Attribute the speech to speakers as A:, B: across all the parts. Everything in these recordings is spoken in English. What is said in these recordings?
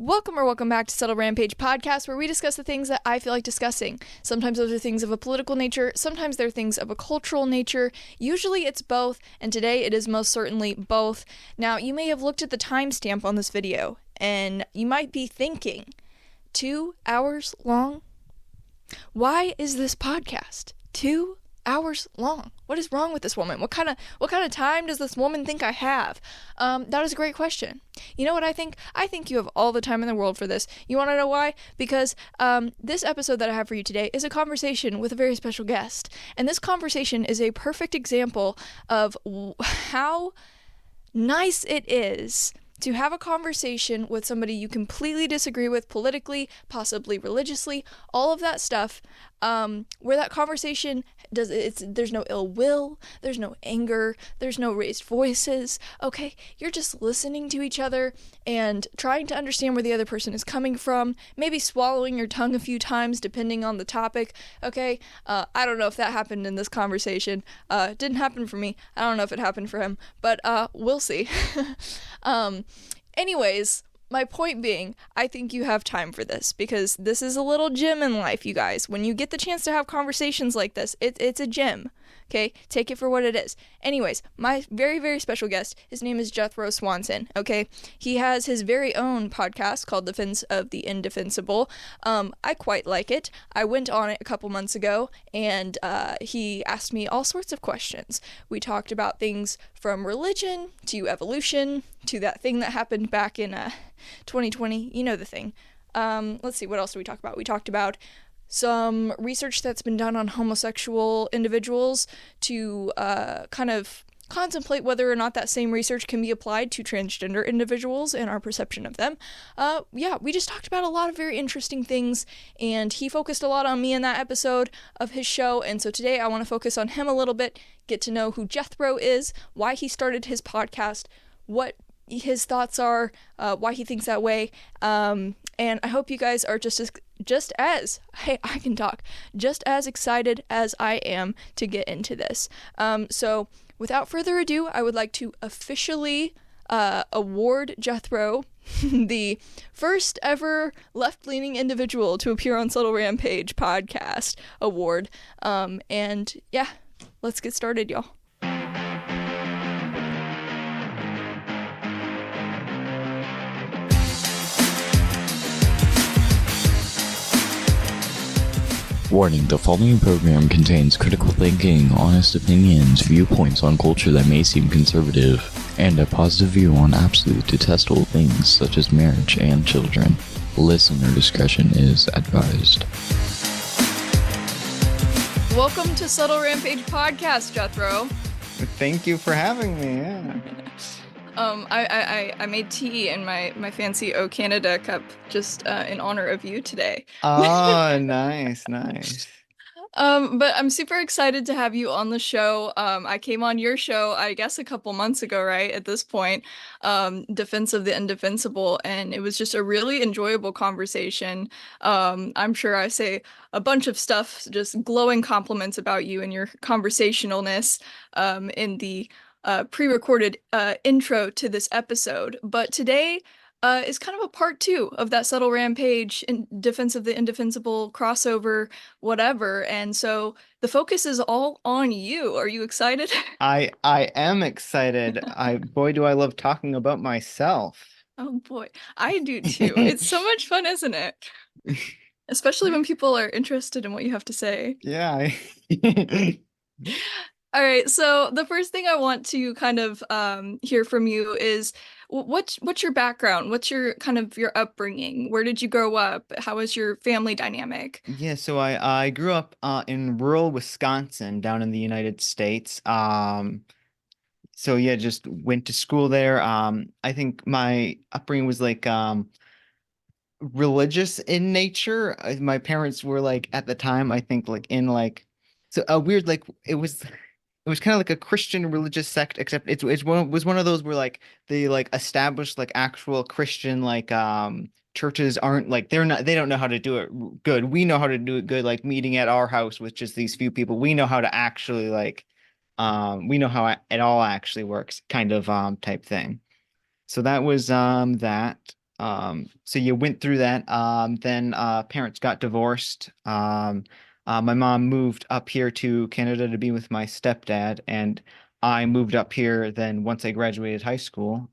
A: Welcome back to Subtle Rampage Podcast, where we discuss the things that I feel like discussing. Sometimes those are things of a political nature, sometimes they're things of a cultural nature. Usually it's both, and today it is most certainly both. Now, you may have looked at the timestamp on this video, and you might be thinking, 2 hours long? Why is this podcast 2 hours long? What is wrong with this woman? What kind of time does this woman think I have? That is a great question. You know what I think? I think you have all the time in the world for this. You want to know why? Because this episode that I have for you today is a conversation with a very special guest. And this conversation is a perfect example of how nice it is to have a conversation with somebody you completely disagree with politically, possibly religiously, all of that stuff, where that conversation there's no ill will, there's no anger, there's no raised voices, okay? You're just listening to each other and trying to understand where the other person is coming from, maybe swallowing your tongue a few times depending on the topic, okay? I don't know if that happened in this conversation. It didn't happen for me. I don't know if it happened for him, but we'll see. Anyways, my point being, I think you have time for this, because this is a little gem in life, you guys. When you get the chance to have conversations like this, it's a gem, okay? Take it for what it is. Anyways, my very, very special guest, his name is Jethro Swanson, okay? He has his very own podcast called Defense of the Indefensible. I quite like it. I went on it a couple months ago, and he asked me all sorts of questions. We talked about things from religion to evolution to that thing that happened back in 2020, you know the thing. Let's see, what else did we talk about? We talked about some research that's been done on homosexual individuals to kind of contemplate whether or not that same research can be applied to transgender individuals and our perception of them. We just talked about a lot of very interesting things, and he focused a lot on me in that episode of his show, and so today I want to focus on him a little bit, get to know who Jethro is, why he started his podcast, what his thoughts are, why he thinks that way, and I hope you guys are just as excited as I am to get into this. So without further ado, I would like to officially award Jethro the first ever left-leaning individual to appear on Subtle Rampage Podcast award. And yeah, let's get started, y'all.
B: Warning, the following program contains critical thinking, honest opinions, viewpoints on culture that may seem conservative, and a positive view on absolute detestable things such as marriage and children. Listener discretion is advised.
A: Welcome to Subtle Rampage Podcast, Jethro.
C: Thank you for having me, yeah.
A: I made tea in my fancy O Canada cup just in honor of you today.
C: Oh, nice.
A: But I'm super excited to have you on the show. I came on your show, I guess, a couple months ago, right? At this point, Defense of the Indefensible, and it was just a really enjoyable conversation. I'm sure I say a bunch of stuff, just glowing compliments about you and your conversationalness in the pre-recorded intro to this episode, but today is kind of a part 2 of that Subtle Rampage in Defense of the Indefensible crossover, whatever, and so the focus is all on you. Are you excited?
C: I am excited. Boy, do I love talking about myself.
A: Oh boy, I do too. It's so much fun, isn't it? Especially when people are interested in what you have to say.
C: Yeah.
A: All right, so the first thing I want to kind of hear from you is what's your background? What's your kind of your upbringing? Where did you grow up? How was your family dynamic?
C: Yeah, so I grew up in rural Wisconsin down in the United States. So yeah, just went to school there. I think my upbringing was like religious in nature. My parents were like at the time, I think like in like so a weird like it was kind of like a Christian religious sect, except it was one of those where like they like established like actual Christian like churches aren't like they don't know how to do it good. We know how to do it good, like meeting at our house with just these few people. We know how to actually like we know how it all actually works, kind of type thing. So that was that. So you went through that. Then parents got divorced. My mom moved up here to Canada to be with my stepdad, and I moved up here then once I graduated high school.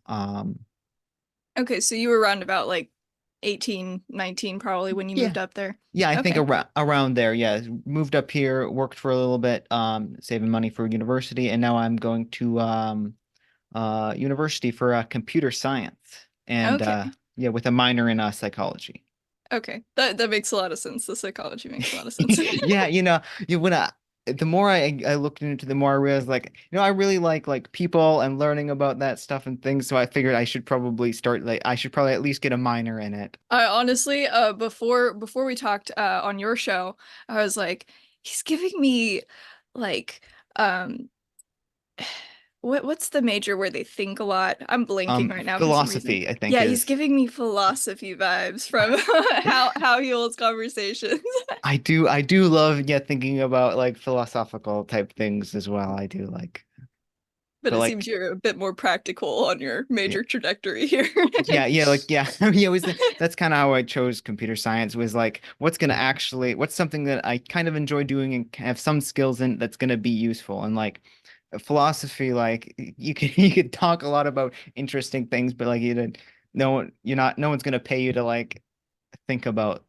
A: Okay, so you were around about like 18, 19 probably when you
C: Yeah.
A: moved up there.
C: Yeah, I think
A: Okay.
C: around there. Yeah, moved up here, worked for a little bit, saving money for university, and now I'm going to university for computer science, and
A: Okay.
C: yeah, with a minor in psychology.
A: Okay. That makes a lot of sense. The psychology makes a lot of sense.
C: Yeah, you when the more I looked into it, the more I realized like, I really like people and learning about that stuff and things. So I figured I should probably at least get a minor in it.
A: I honestly, before we talked on your show, I was like, he's giving me like um what's the major where they think a lot? I'm blanking right now for some reason.
C: Philosophy, I think
A: Yeah, he's
C: is
A: giving me philosophy vibes from how he holds conversations.
C: I do love thinking about like philosophical type things as well. I do like,
A: But
C: but
A: it
C: like
A: seems you're a bit more practical on your
C: yeah,
A: major trajectory here.
C: yeah, yeah, that's kind of how I chose computer science, was like what's something that I kind of enjoy doing and have some skills in that's gonna be useful. And like philosophy, like you could talk a lot about interesting things, but like you did no one you're not no one's gonna pay you to like think about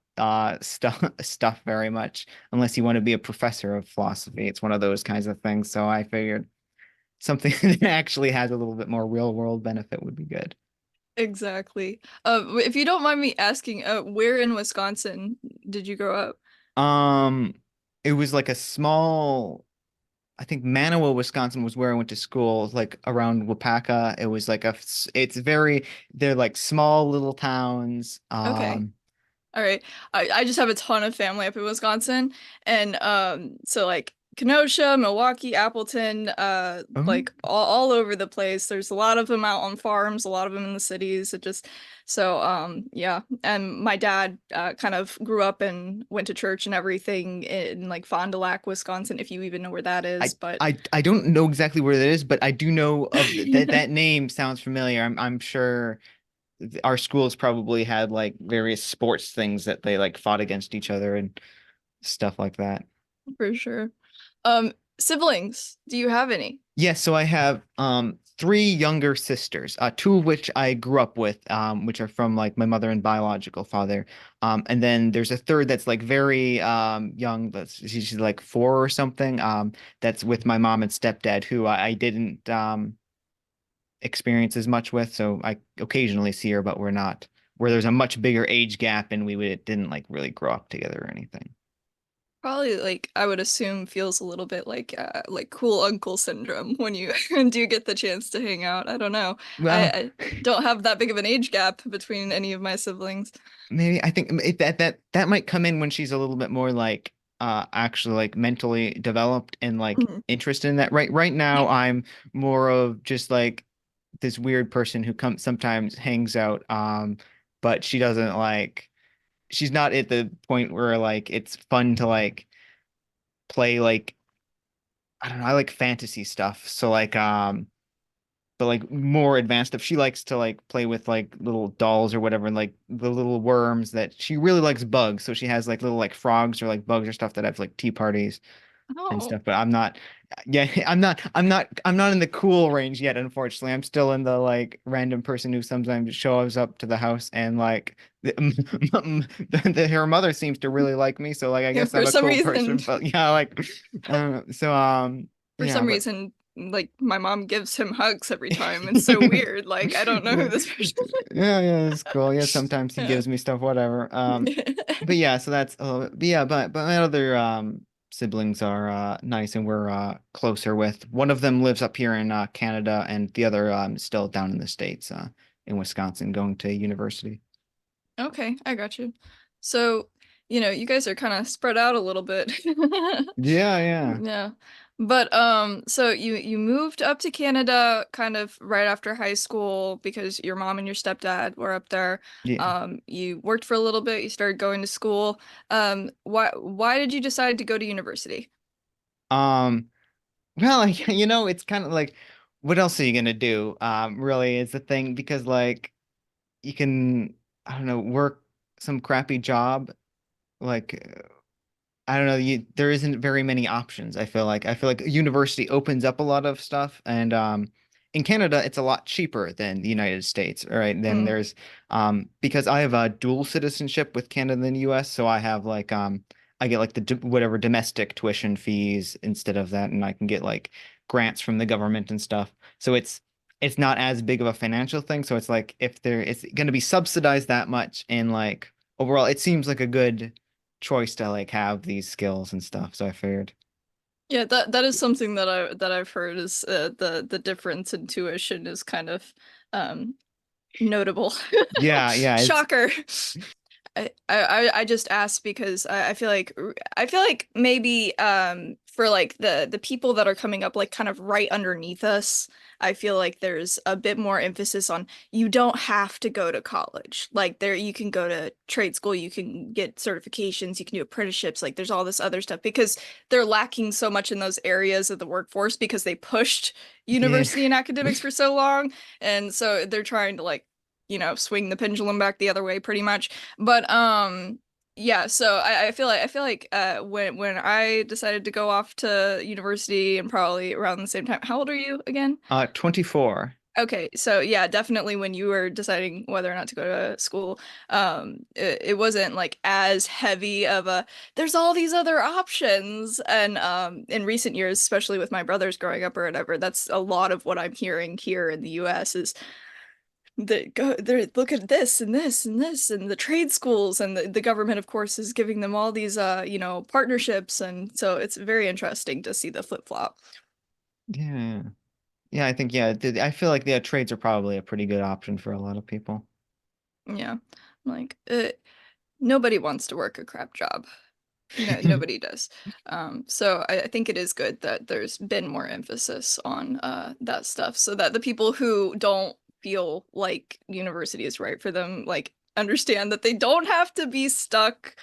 C: stuff very much unless you want to be a professor of philosophy. It's one of those kinds of things. So I figured something that actually has a little bit more real world benefit would be good.
A: Exactly. If you don't mind me asking, where in Wisconsin did you grow up?
C: Um, it was like a small, I think Manawa, Wisconsin was where I went to school, like around Wapaka. It was like they're like small little towns.
A: Okay. All right. I just have a ton of family up in Wisconsin, and so like Kenosha, Milwaukee, Appleton,
C: Oh,
A: like all over the place. There's a lot of them out on farms, a lot of them in the cities. It just so yeah. And my dad kind of grew up and went to church and everything in like Fond du Lac, Wisconsin, if you even know where that is. But
C: I don't know exactly where that is, but I do know of that name sounds familiar. I'm sure our schools probably had like various sports things that they like fought against each other and stuff like that.
A: for sure. Siblings, do you have any?
C: Yes, so I have three younger sisters, two of which I grew up with, which are from like my mother and biological father. And then there's a third that's like very young, she's like four or something, that's with my mom and stepdad, who I didn't experience as much with. So I occasionally see her, but we're not where there's a much bigger age gap and didn't like really grow up together or anything.
A: Probably like I would assume feels a little bit like cool uncle syndrome when you do get the chance to hang out. I don't know. I,
C: Well,
A: I don't have that big of an age gap between any of my siblings.
C: maybe I think that might come in when she's a little bit more like actually like mentally developed and like
A: Mhm.
C: interested in that. Right now I'm more of just like this weird person who comes sometimes hangs out, but she doesn't like she's not at the point where like it's fun to like play like I don't know, I like fantasy stuff. So like but like more advanced stuff. She likes to like play with like little dolls or whatever, and like the little worms that she really likes bugs. So she has like little like frogs or like bugs or stuff that have like tea parties and
A: Oh,
C: stuff. But I'm not, yeah, I'm not in the cool range yet, unfortunately. I'm still in the like random person who sometimes shows up to the house and like her mother seems to really like me. So like I
A: yeah,
C: guess I'm a cool person, but yeah, like, so,
A: for
C: yeah,
A: some
C: but
A: reason, like my mom gives him hugs every time. It's so weird. Like I don't know who
C: yeah.
A: this person
C: Yeah, it's cool. Yeah,
A: is.
C: sometimes he
A: Yeah.
C: gives me stuff, whatever. But yeah, so that's but yeah, but my other siblings are nice and we're closer with. One of them lives up here in Canada and the other is still down in the States, in Wisconsin, going to university.
A: Okay, I got you. So, you guys are kind of spread out a little bit.
C: Yeah, yeah.
A: Yeah. But so you moved up to Canada kind of right after high school because your mom and your stepdad were up there.
C: Yeah.
A: You worked for a little bit, you started going to school. Why did you decide to go to university?
C: Um well, it's kind of like what else are you gonna do? Really is the thing because like you can. I don't know, work some crappy job, like I don't know, there isn't very many options. I feel like university opens up a lot of stuff, and in Canada it's a lot cheaper than the United States, all right? Then
A: Mm.
C: there's because I have a dual citizenship with Canada and the US, so I have like I get like whatever domestic tuition fees instead of that, and I can get like grants from the government and stuff. So it's not as big of a financial thing. So it's like if there it's going to be subsidized that much, and like overall it seems like a good choice to like have these skills and stuff. So I figured.
A: Yeah, that is something that I've heard is the difference in tuition is kind of um notable.
C: Yeah, yeah, it's
A: Shocker. I just asked because I feel like maybe for like the people that are coming up like kind of right underneath us, I feel like there's a bit more emphasis on you don't have to go to college. Like there you can go to trade school, you can get certifications, you can do apprenticeships, like there's all this other stuff because they're lacking so much in those areas of the workforce because they pushed
C: yeah.
A: university and academics for so long. And so they're trying to like, swing the pendulum back the other way pretty much. But yeah, so I feel like when I decided to go off to university and probably around the same time. How old are you again?
C: 24.
A: Okay, so yeah, definitely when you were deciding whether or not to go to school, it wasn't like as heavy of a there's all these other options. And in recent years, especially with my brothers growing up or whatever, that's a lot of what I'm hearing here in the US is they go there look at this and this and this and the trade schools and the government of course is giving them all these partnerships, and so it's very interesting to see the flip-flop.
C: Yeah. Yeah, I think yeah, I feel like the trades are probably a pretty good option for a lot of people.
A: Yeah, like nobody wants to work a crap job. Nobody does. So I think it is good that there's been more emphasis on that stuff so that the people who don't feel like university is right for them, like understand that they don't have to be stuck,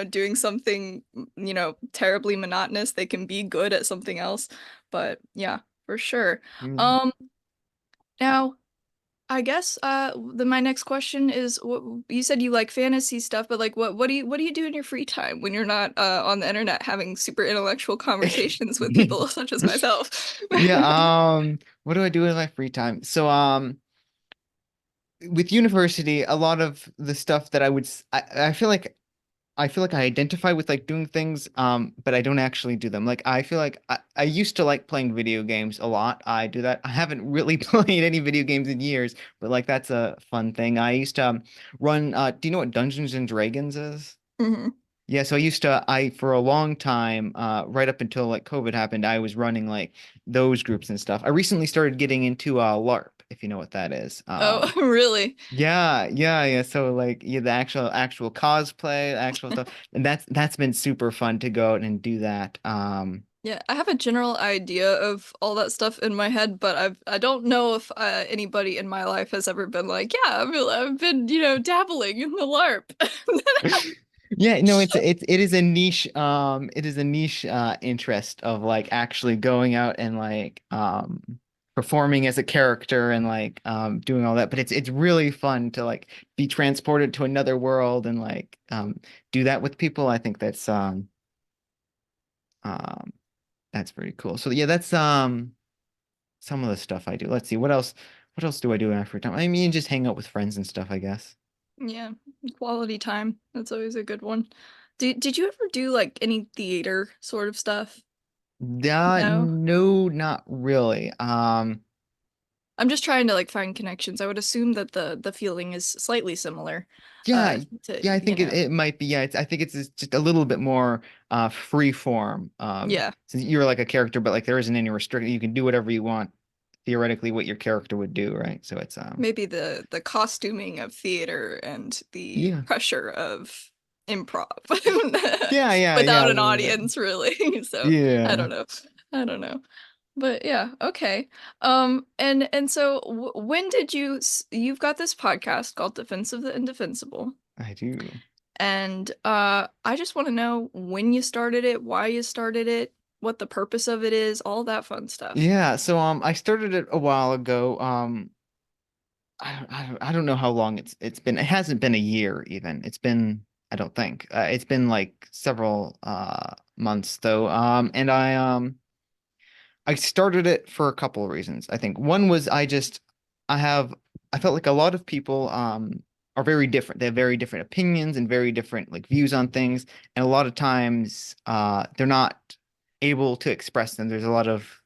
A: doing something, terribly monotonous. They can be good at something else. But yeah, for sure.
C: Mm.
A: Um, Now I guess my next question is what you said you like fantasy stuff, but like what do you do in your free time when you're not on the internet having super intellectual conversations with people such as myself?
C: Yeah, what do I do in my free time? So with university, a lot of the stuff that I feel like I identify with like doing things, but I don't actually do them. Like I feel like I used to like playing video games a lot. I do that. I haven't really played any video games in years, but like that's a fun thing. I used to run, do you know what Dungeons and Dragons is?
A: Hmm.
C: Yeah, so I for a long time, right up until like COVID happened, I was running like those groups and stuff. I recently started getting into LARP, if you know what that is.
A: Oh, really?
C: Yeah, yeah, yeah. So like yeah, the actual cosplay, actual stuff. And that's been super fun to go out and do that.
A: Yeah, I have a general idea of all that stuff in my head, but I don't know if anybody in my life has ever been like, yeah, I've been, dabbling in the LARP.
C: Yeah, no, it is a niche it is a niche interest of like actually going out and like performing as a character and like doing all that. But it's really fun to like be transported to another world and like do that with people. I think um that's pretty cool. So yeah, that's some of the stuff I do. Let's see, what else do I do in my free time? I mean, just hang out with friends and stuff, I guess.
A: Yeah, quality time. That's always a good one. Did you ever do like any theater sort of stuff? No.
C: No, not really.
A: I'm just trying to like find connections. I would assume that the feeling is slightly similar.
C: Yeah,
A: To,
C: yeah, I think it might be. Yeah, I think it's just a little bit more free form.
A: Yeah,
C: Since you're like a character, but like there isn't any restriction. You can do whatever you want, theoretically, what your character would do, right? So it's
A: maybe the costuming of theater and the
C: yeah.
A: pressure of improv
C: Yeah, yeah, yeah, a
A: without an
C: little bit.
A: audience, really. So I
C: Yeah.
A: don't know. I don't know. But yeah, okay. And so when did you've got this podcast called Defense of the Indefensible,
C: I do.
A: and I just want to know when you started it, why you started it, what the purpose of it is, all that fun stuff.
C: Yeah, so I started it a while ago. I don't know how long it's been. It hasn't been a year even. It's been, I don't think. It's been like several months though. And I started it for a couple of reasons. I think one was I have I felt like a lot of people are very different. They have very different opinions and very different like views on things, and a lot of times they're not able to express them. There's a lot of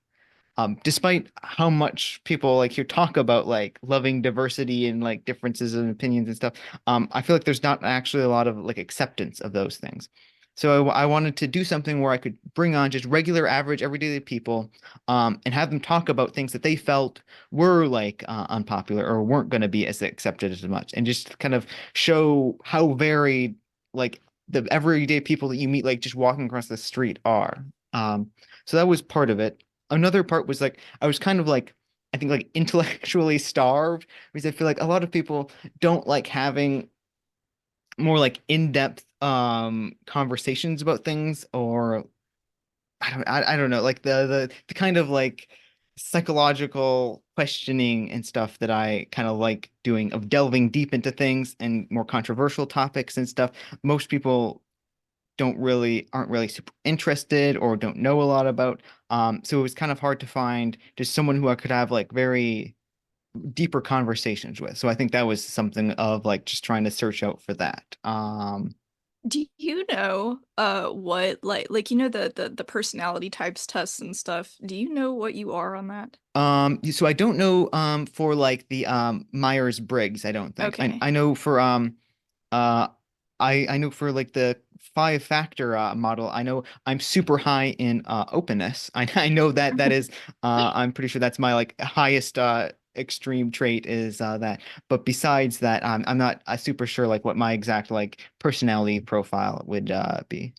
C: despite how much people like you talk about like loving diversity and like differences in opinions and stuff, I feel like there's not actually a lot of like acceptance of those things. So I wanted to do something where I could bring on just regular, average, everyday people, and have them talk about things that they felt were like unpopular or weren't going to be as accepted as much, and just kind of show how varied like the everyday people that you meet, like just walking across the street, are. So that was part of it. Another part was like I was kind of like I think like intellectually starved because I feel like a lot of people don't like having more like in-depth conversations about things, or I don't know, like the kind of like psychological questioning and stuff that I kind of like doing, of delving deep into things and more controversial topics and stuff. Most people aren't really super interested or don't know a lot about. So it was kind of hard to find just someone who I could have like very deeper conversations with. So I think that was something of like just trying to search out for that.
A: Do you know what like you know the personality types tests and stuff? Do you know what you are on that?
C: So I don't know for like the Myers-Briggs, I don't think.
A: Okay.
C: I know for uh I know for like the five factor model, I know I'm super high in openness. I know that that is I'm pretty sure that's my like highest extreme trait is that. But besides that, I'm not super sure like what my exact like personality profile would be.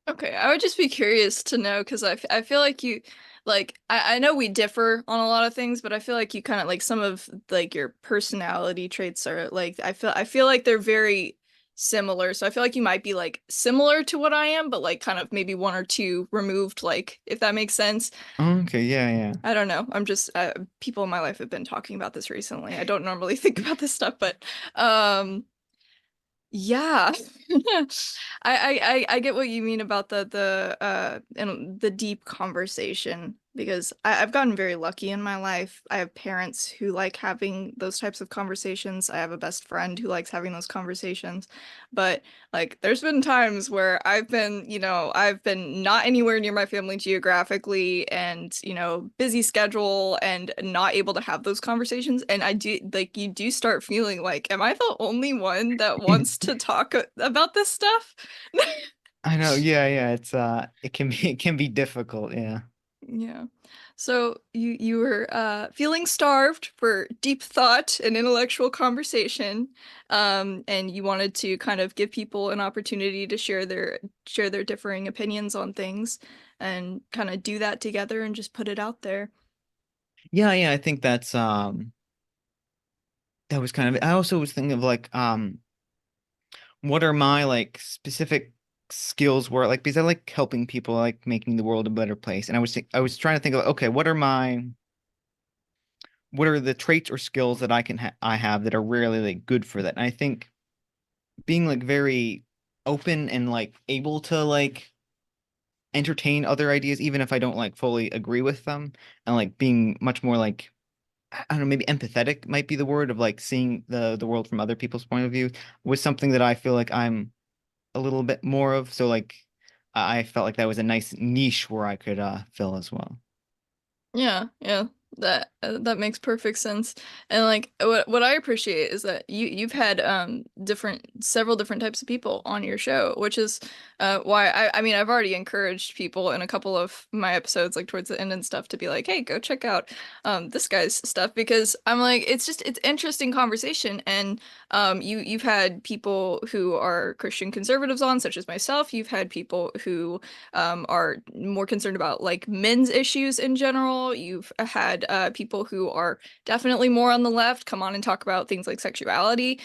A: Okay, I would just be curious to know because I feel like you like I know we differ on a lot of things, but I feel like you kind of like some of like your personality traits are like I feel like they're very similar. So I feel like you might be like similar to what I am, but like kind of maybe one or two removed, like if that makes sense.
C: Okay, yeah, yeah.
A: I don't know. I'm just people in my life have been talking about this recently. I don't normally think about this stuff, but um yeah. I get what you mean about the and the deep conversation because I've gotten very lucky in my life. I have parents who like having those types of conversations. I have a best friend who likes having those conversations. But like there's been times where I've been not anywhere near my family geographically and, busy schedule and not able to have those conversations. And I do like you do start feeling like, am I the only one that wants to talk about this stuff?
C: I know, yeah, yeah. It's it can be difficult, yeah.
A: Yeah. So you were feeling starved for deep thought and intellectual conversation, and you wanted to kind of give people an opportunity to share their differing opinions on things, and kind of do that together and just put it out there.
C: Yeah, yeah, I think that was kind of I also was thinking of like what are my like specific skills were like because I like helping people, like making the world a better place. And I was trying to think of okay, what are the traits or skills that I have that are really like good for that. And I think being like very open and like able to like entertain other ideas even if I don't like fully agree with them, and like being much more like I don't know, maybe empathetic might be the word, of like seeing the world from other people's point of view, was something that I feel like I'm a little bit more of. So like I felt like that was a nice niche where I could fill as well.
A: Yeah, yeah. That makes perfect sense. And like what I appreciate is that you've had several different types of people on your show, which is why I mean I've already encouraged people in a couple of my episodes like towards the end and stuff to be like, "Hey, go check out this guy's stuff," because I'm like it's interesting conversation. And you've had people who are Christian conservatives on, such as myself. You've had people who are more concerned about like men's issues in general. You've had people who are definitely more on the left come on and talk about things like sexuality.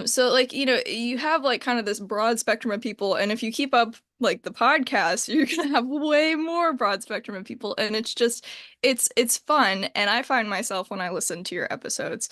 A: So like, you have like kind of this broad spectrum of people, and if you keep up like the podcast, you're gonna have way more broad spectrum of people, and it's fun. And I find myself when I listen to your episodes,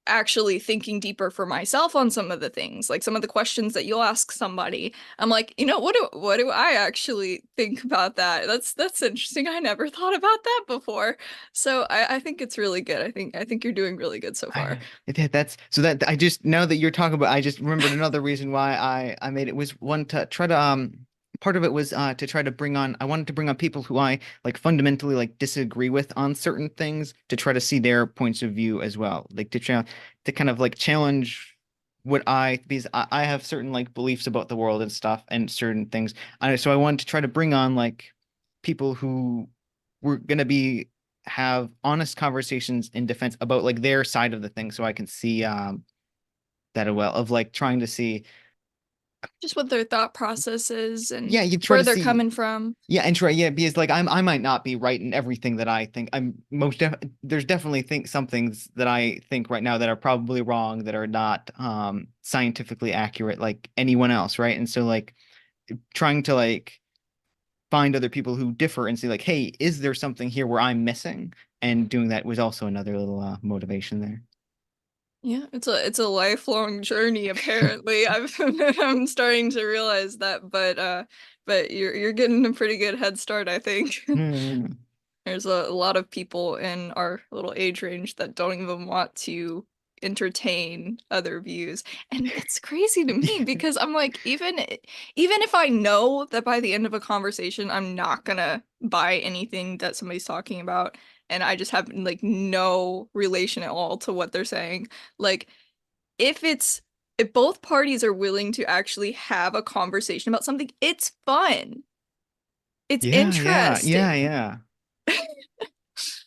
A: actually thinking deeper for myself on some of the things, like some of the questions that you'll ask somebody. I'm like, what do I actually think about that? That's interesting. I never thought about that before. So I think it's really good. I think you're doing really good so far.
C: That's so that I just now that you're talking about, I just remembered another reason why I made it was one to try to part of it was to try to bring on I wanted to bring on people who I like fundamentally like disagree with on certain things to try to see their points of view as well, like to kind of like challenge what because I have certain like beliefs about the world and stuff and certain things. So I wanted to try to bring on like people who were gonna be have honest conversations in defense about like their side of the thing, so I can see that as well of like trying to see
A: Just what their thought process is and
C: yeah, you try
A: where
C: to
A: they're
C: see
A: coming from.
C: yeah, and try yeah, because like I might not be right in everything that I think. There's definitely some things that I think right now that are probably wrong, that are not scientifically accurate like anyone else, right? And so like trying to like find other people who differ and see like, hey, is there something here where I'm missing? And doing that was also another little motivation there.
A: Yeah, it's a lifelong journey apparently. I'm starting to realize that, but you're getting a pretty good head start, I think.
C: Hmm.
A: There's a lot of people in our little age range that don't even want to entertain other views. And it's crazy to me because I'm like, even if I know that by the end of a conversation I'm not gonna buy anything that somebody's talking about, and I just have like no relation at all to what they're saying, like if both parties are willing to actually have a conversation about something, it's fun. It's interesting.
C: Yeah.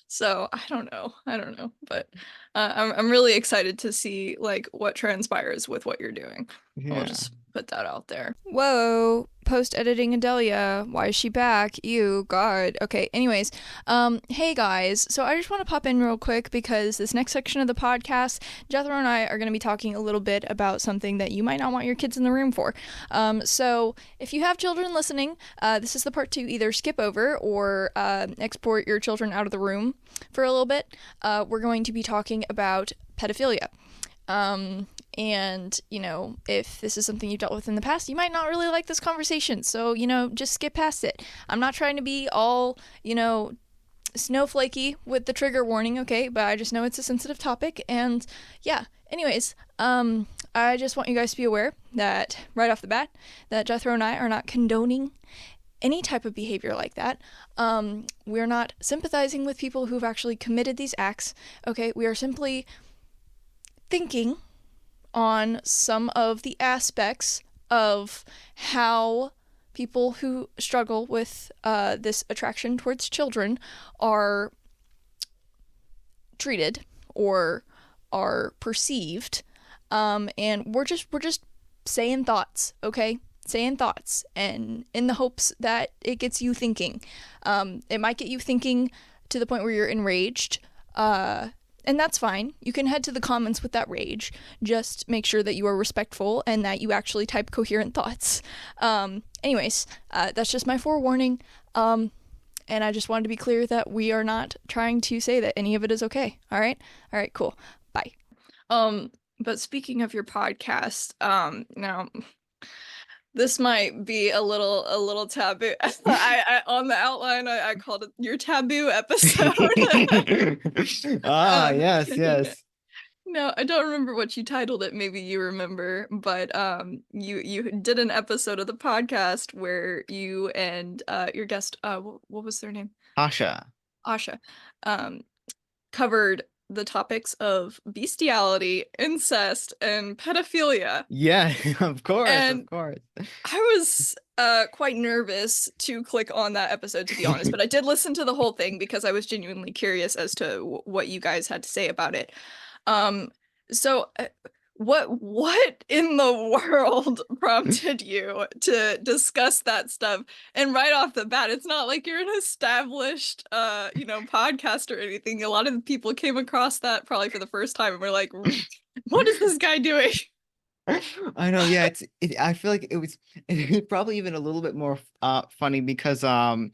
A: So I don't know, but I'm really excited to see like what transpires with what you're doing. I'll
C: Yeah.
A: just put that out there. Whoa, post-editing Adelia. Why is she back? Ew, God. Okay, anyways, hey guys. So I just want to pop in real quick because this next section of the podcast, Jethro and I are going to be talking a little bit about something that you might not want your kids in the room for. So if you have children listening, this is the part to either skip over or export your children out of the room for a little bit. We're going to be talking about pedophilia. And, if this is something you've dealt with in the past, you might not really like this conversation. So, just skip past it. I'm not trying to be all, snowflakey with the trigger warning, okay? But I just know it's a sensitive topic. And yeah, anyways, I just want you guys to be aware that right off the bat, that Jethro and I are not condoning any type of behavior like that. We're not sympathizing with people who've actually committed these acts, okay? We are simply thinking on some of the aspects of how people who struggle with this attraction towards children are treated or are perceived, and we're just saying thoughts, okay? Saying thoughts, and in the hopes that it gets you thinking. It might get you thinking to the point where you're enraged, and that's fine. You can head to the comments with that rage. Just make sure that you are respectful and that you actually type coherent thoughts. Anyways, that's just my forewarning. And I just wanted to be clear that we are not trying to say that any of it is okay. All right? All right, cool. Bye. But speaking of your podcast, now this might be a little taboo. I on the outline I called it your taboo episode.
C: Yes.
A: No, I don't remember what you titled it. Maybe you remember, but you did an episode of the podcast where you and your guest what was their name?
C: Asha
A: covered the topics of bestiality, incest, and pedophilia.
C: Yeah, of course.
A: And I was quite nervous to click on that episode, to be honest, but I did listen to the whole thing because I was genuinely curious as to what you guys had to say about it. So what in the world prompted you to discuss that stuff? And right off the bat, it's not like you're an established podcast or anything. A lot of people came across that probably for the first time and were like, what is this guy doing?
C: I know, yeah, I feel like it was probably even a little bit more funny because I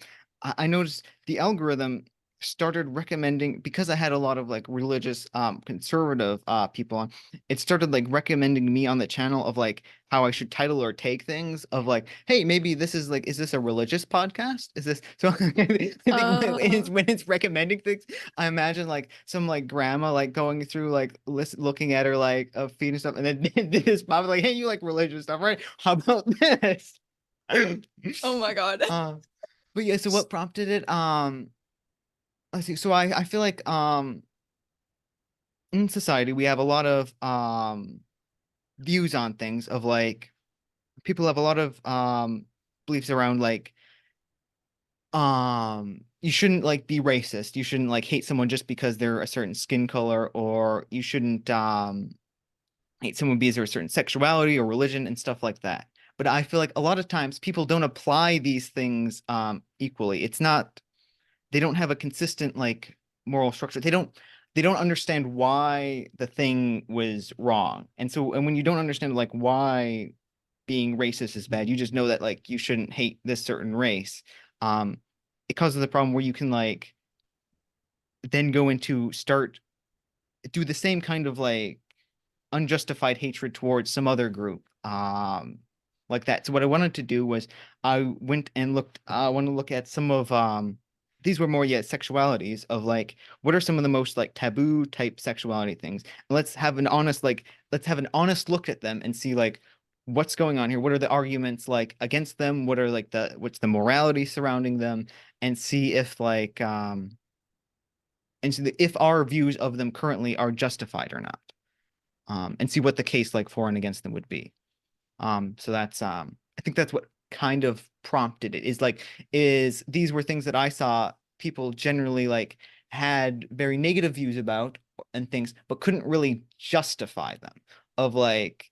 C: noticed the algorithm started recommending, because I had a lot of like religious conservative people on, it started like recommending me on the channel of like how I should title or take things, of like, hey, maybe this is like, is this a religious podcast? Is this so? I think when it's recommending things, I imagine like some like grandma like going through like looking at her like a feed and stuff, and then this mom like, hey, you like religious stuff, right? How about this?
A: Oh my God.
C: But yeah, so what prompted it? Let's see. So I feel like in society we have a lot of views on things, of like people have a lot of beliefs around like you shouldn't like be racist. You shouldn't like hate someone just because they're a certain skin color, or you shouldn't hate someone because they're a certain sexuality or religion and stuff like that. But I feel like a lot of times people don't apply these things equally. It's not, they don't have a consistent like moral structure. They don't understand why the thing was wrong. And so, and when you don't understand like why being racist is bad, you just know that like you shouldn't hate this certain race. Um, it causes the problem where you can like then go into start do the same kind of like unjustified hatred towards some other group. Like that. So what I wanted to do was I went and looked, I want to look at some of these were more yet sexualities, of like what are some of the most like taboo type sexuality things. And let's have an honest look at them and see like what's going on here. What are the arguments like against them? What are like what's the morality surrounding them, and see if like and see if our views of them currently are justified or not. And see what the case like for and against them would be. So that's I think that's what kind of prompted it, is these were things that I saw people generally like had very negative views about and things, but couldn't really justify them, of like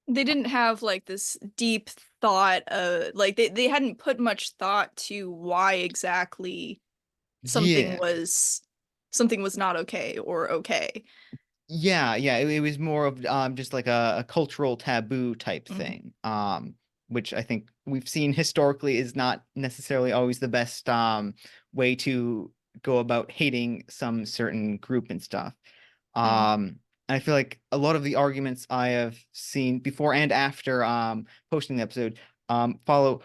A: They didn't have like this deep thought, like they hadn't put much thought to why exactly something
C: yeah.
A: was not okay or okay.
C: Yeah, it was more of just like a cultural taboo type
A: Mhm.
C: thing. Which I think we've seen historically is not necessarily always the best way to go about hating some certain group and stuff.
A: Mm.
C: And I feel like a lot of the arguments I have seen before and after posting the episode follow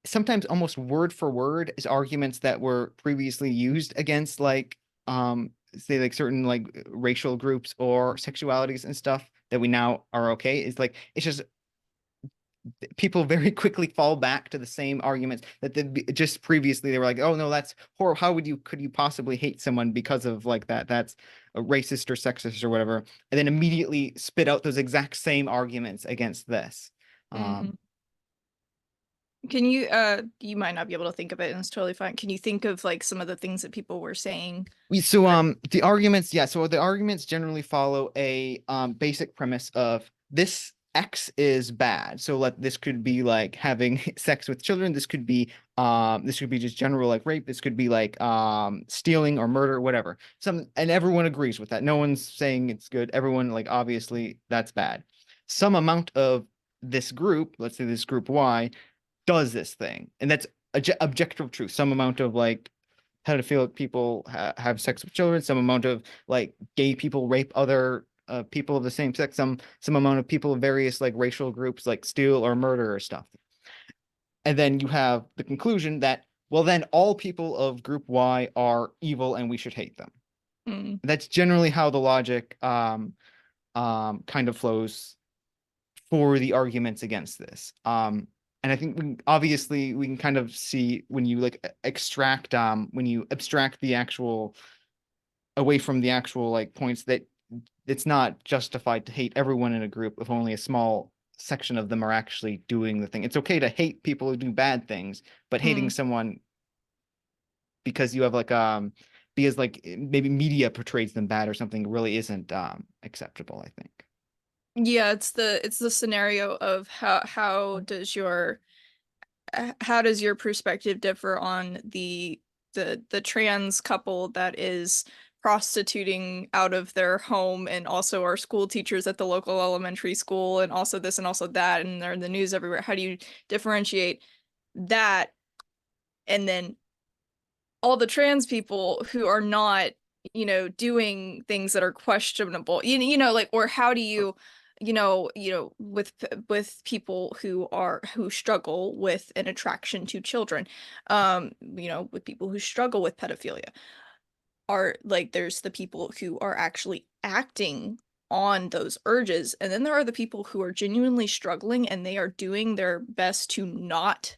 C: sometimes almost word for word is arguments that were previously used against like say like certain like racial groups or sexualities and stuff that we now are okay. It's like it's just people very quickly fall back to the same arguments that just previously they were like, oh no, that's horrible, how could you possibly hate someone because of like that's a racist or sexist or whatever, and then immediately spit out those exact same arguments against this.
A: Mhm. Can you you might not be able to think of it, and it's totally fine. Can you think of like some of the things that people were saying?
C: So the arguments, yeah, so the arguments generally follow a basic premise of this X is bad. So this could be like having sex with children, this could be just general like rape, this could be like stealing or murder, whatever. And everyone agrees with that. No one's saying it's good. Everyone like obviously that's bad. Some amount of this group, let's say this group Y, does this thing, and that's objective truth. Some amount of like pedophilic people have sex with children. Some amount of like gay people rape other people of the same sex. Some amount of people of various like racial groups like steal or murder or stuff. And then you have the conclusion that, well, then all people of group Y are evil and we should hate them.
A: Mm.
C: That's generally how the logic kind of flows for the arguments against this. And I think obviously we can kind of see when you like extract when you abstract the actual away from the actual like points, that it's not justified to hate everyone in a group if only a small section of them are actually doing the thing. It's okay to hate people who do bad things, but hating
A: Mm.
C: someone because you have like because like maybe media portrays them bad or something really isn't acceptable, I think.
A: Yeah, it's the scenario of how does your perspective differ on the trans couple that is prostituting out of their home and also are school teachers at the local elementary school and also this and also that and they're in the news everywhere. How do you differentiate that and then all the trans people who are not, doing things that are questionable, like, or how do you, with people who struggle with an attraction to children, with people who struggle with pedophilia, are like, there's the people who are actually acting on those urges, and then there are the people who are genuinely struggling and they are doing their best to not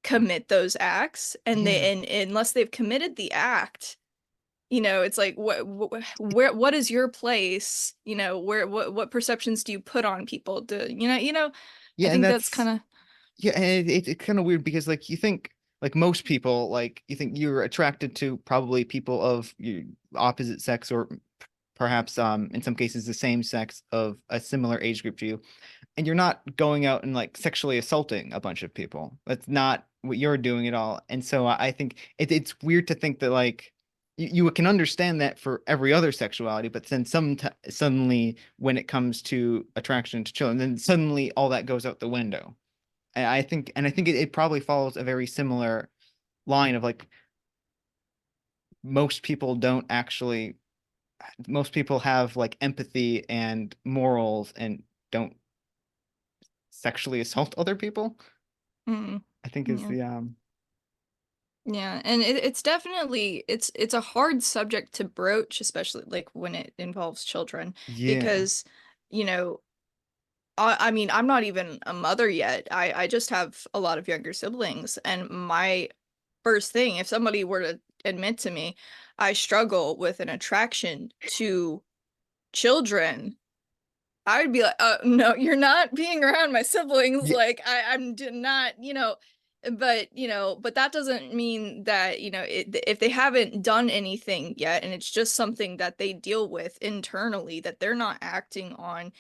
A: commit those acts, and
C: Yeah.
A: and unless they've committed the act, it's like, what is your place, what perceptions do you put on people? I
C: Yeah, and
A: think that's
C: that's
A: kind of.
C: yeah, and it's kind of weird because like you think like most people like you think you're attracted to probably people of your opposite sex or perhaps in some cases the same sex of a similar age group to you, and you're not going out and like sexually assaulting a bunch of people. That's not what you're doing at all. And so I think it's weird to think that like you can understand that for every other sexuality, but then suddenly when it comes to attraction to children, then suddenly all that goes out the window. And I think it probably follows a very similar line of like most people don't actually most people have like empathy and morals and don't sexually assault other people.
A: Mm,
C: I think is
A: yeah.
C: the
A: Yeah, and it's definitely, it's a hard subject to broach, especially like when it involves children,
C: yeah.
A: because, you know, I mean, I'm not even a mother yet. I just have a lot of younger siblings, and my first thing, if somebody were to admit to me, I struggle with an attraction to children, I would be like, no, you're not being around my siblings.
C: Yeah,
A: Like, not, but that doesn't mean that, if they haven't done anything yet and it's just something that they deal with internally that they're not acting on,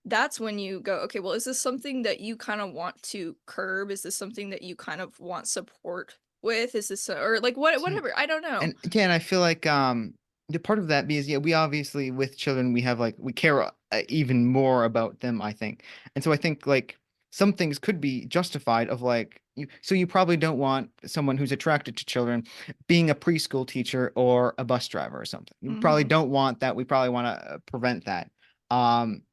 A: that's when you go, okay, well, is this something that you kind of want to curb? Is this something that you kind of want support with? Is this, or like,
C: yeah.
A: whatever? I don't know.
C: And again, I feel like the part of that because yeah, we obviously with children we have like we care even more about them, I think. And so I think like some things could be justified of like you probably don't want someone who's attracted to children being a preschool teacher or a bus driver or something. You probably
A: Hmm.
C: don't want that. We probably want to prevent that. Um,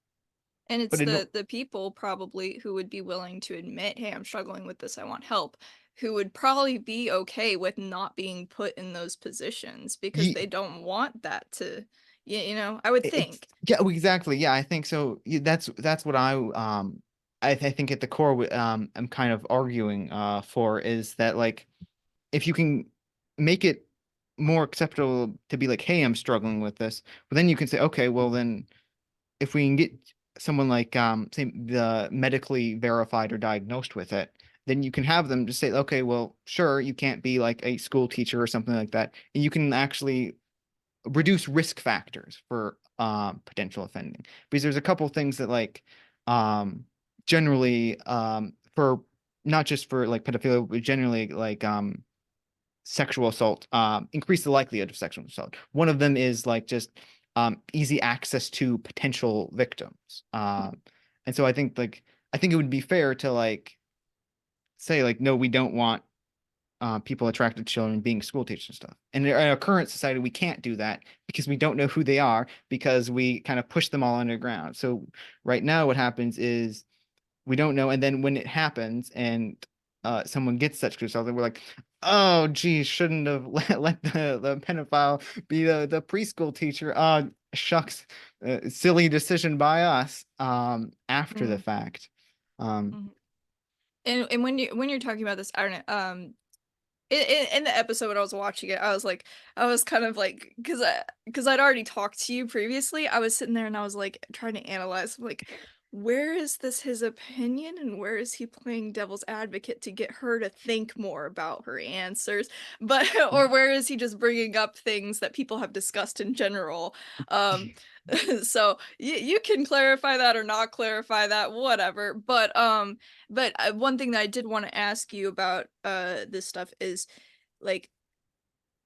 A: And it's
C: but in
A: the people probably who would be willing to admit, hey, I'm struggling with this, I want help, who would probably be okay with not being put in those positions because
C: ye-
A: they don't want that to, I would
C: it's
A: think.
C: yeah, exactly. Yeah, I think so. That's what I think at the core I'm kind of arguing for is that like if you can make it more acceptable to be like, hey, I'm struggling with this, but then you can say, okay, well then if we can get someone like say the medically verified or diagnosed with it, then you can have them just say, okay, well, sure, you can't be like a school teacher or something like that, and you can actually reduce risk factors for potential offending because there's a couple things that like generally for not just for like pedophilia but generally like sexual assault increase the likelihood of sexual assault. One of them is like just easy access to potential victims. And so I think it would be fair to like say like no we don't want people attracted to children being school teachers and stuff. And in our current society, we can't do that because we don't know who they are because we kind of push them all underground. So right now, what happens is we don't know, and then when it happens and someone gets such good stuff, we're like, oh, geez, shouldn't have let the pedophile be the preschool teacher. Shucks, silly decision by us. After the
A: Mm,
C: fact. Um,
A: mhm. And when you're talking about this, I don't know, in the episode when I was watching it, I was kind of like, because I'd already talked to you previously, I was sitting there and I was like trying to analyze, like, where is this his opinion and where is he playing devil's advocate to get her to think more about her answers, but or where is he just bringing up things that people have discussed in general? Um, so you can clarify that or not clarify that, whatever. But one thing that I did want to ask you about this stuff is, like,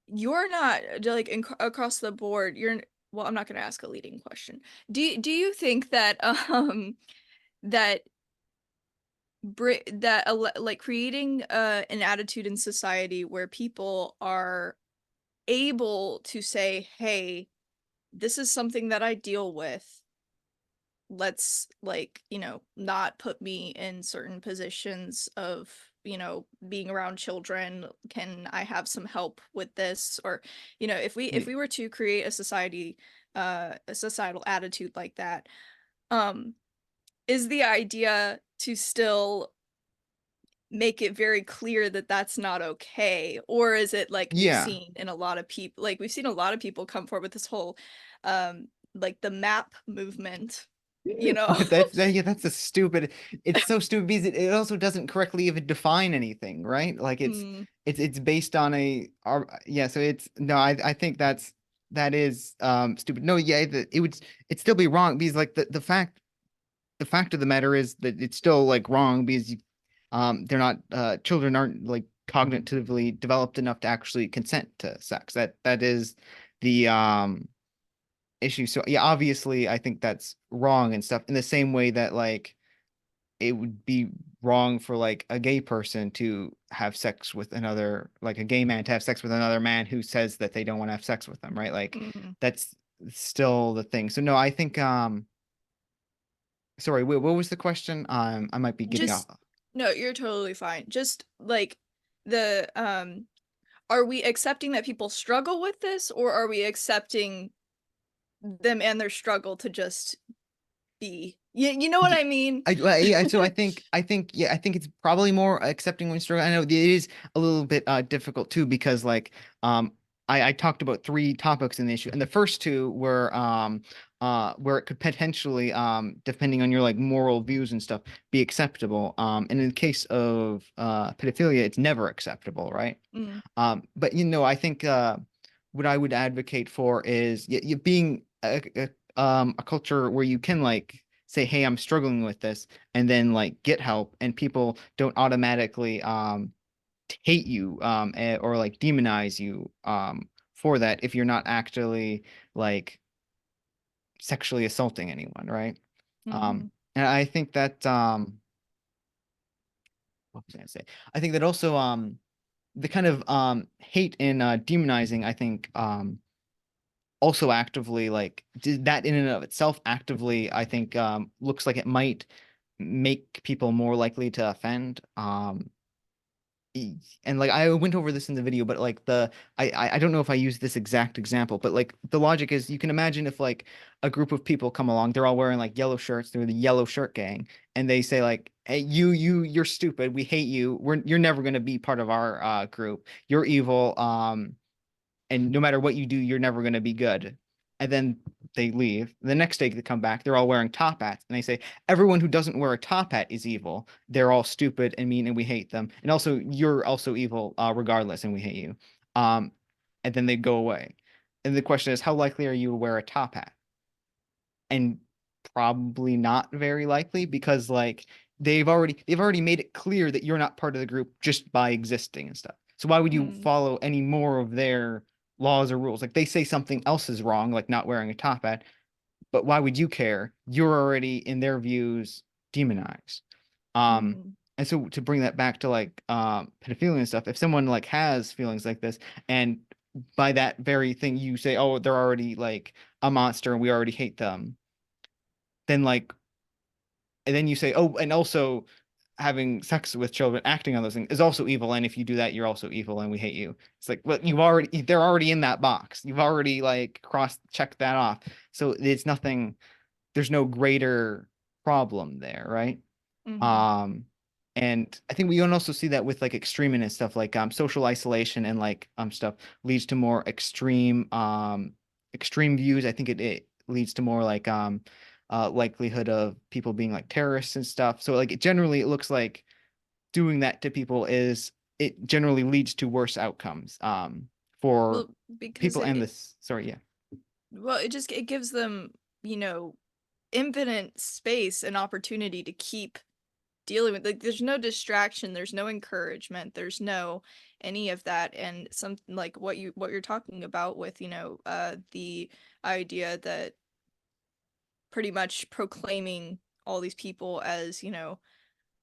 A: you're not like across the board. Well, I'm not going to ask a leading question. Do you think that that like creating an attitude in society where people are able to say, hey, this is something that I deal with. Let's, like, not put me in certain positions of, being around children. Can I have some help with this? Or, if we were to create a societal attitude like that, um, is the idea to still make it very clear that that's not okay? Or is it like we've
C: Yeah.
A: seen in a lot of people, like we've seen a lot of people come forward with this whole, like the MAP movement,
C: But yeah, that's a stupid. It's so stupid because it also doesn't correctly even define anything, right? Like
A: Mm,
C: it's based on yeah. So it's no, I think that is stupid. No, yeah, it'd still be wrong because like the fact of the matter is that it's still like wrong because they're not children aren't like cognitively developed enough to actually consent to sex. That is the issue. So yeah, obviously I think that's wrong and stuff in the same way that like it would be wrong for like a gay person to have sex with another, like a gay man to have sex with another man who says that they don't want to have sex with them, right? Like
A: mhm.
C: that's still the thing. So no, I think sorry, wait, what was the question? I might be getting off.
A: Just no, you're totally fine. Just like the are we accepting that people struggle with this, or are we accepting them and their struggle to just be? You know what
C: Yeah,
A: I mean?
C: so yeah, I think it's probably more accepting when struggling. I know it is a little bit difficult too because like I talked about three topics in the issue, and the first two were where it could potentially depending on your like moral views and stuff be acceptable. And in the case of pedophilia, it's never acceptable, right?
A: Mm,
C: But I think what I would advocate for is you being a culture where you can like say, hey, I'm struggling with this, and then like get help, and people don't automatically hate you or like demonize you for that if you're not actually like sexually assaulting anyone, right?
A: mhm.
C: And I think that what was I gonna say? I think that also the kind of hate and demonizing, I think also actively like that in and of itself actively I think looks like it might make people more likely to offend. And like I went over this in the video, but like I don't know if I used this exact example, but like the logic is you can imagine if like a group of people come along, they're all wearing like yellow shirts, they're the yellow shirt gang, and they say like, hey, you're stupid, we hate you, you're never gonna be part of our group, you're evil, and no matter what you do, you're never going to be good. And then they leave. The next day they come back, they're all wearing top hats, and they say everyone who doesn't wear a top hat is evil. They're all stupid and mean, and we hate them. And also, you're also evil, regardless, and we hate you. Um, and then they go away. And the question is, how likely are you to wear a top hat? And probably not very likely because like they've already made it clear that you're not part of the group just by existing and stuff. So why would you
A: Mm,
C: follow any more of their laws or rules? Like they say something else is wrong, like not wearing a top hat, but why would you care? You're already in their views demonized. Um,
A: mhm.
C: and so to bring that back to like pedophilia and stuff, if someone like has feelings like this, and by that very thing you say, oh, they're already like a monster and we already hate them, then like and then you say, oh, and also having sex with children, acting on those things is also evil. And if you do that, you're also evil and we hate you. It's like, well, they're already in that box. You've already like checked that off. So it's nothing, there's no greater problem there, right?
A: Mhm.
C: Um, and I think we can also see that with like extremist and stuff like social isolation and like stuff leads to more extreme views. I think it leads to more like likelihood of people being like terrorists and stuff. So like it looks like doing that to people is it generally leads to worse outcomes for
A: Well, because
C: people and this sorry, yeah.
A: it gives them, infinite space and opportunity to keep dealing with, like, there's no distraction, there's no encouragement, there's no any of that. And something like what you're talking about with, the idea that pretty much proclaiming all these people as,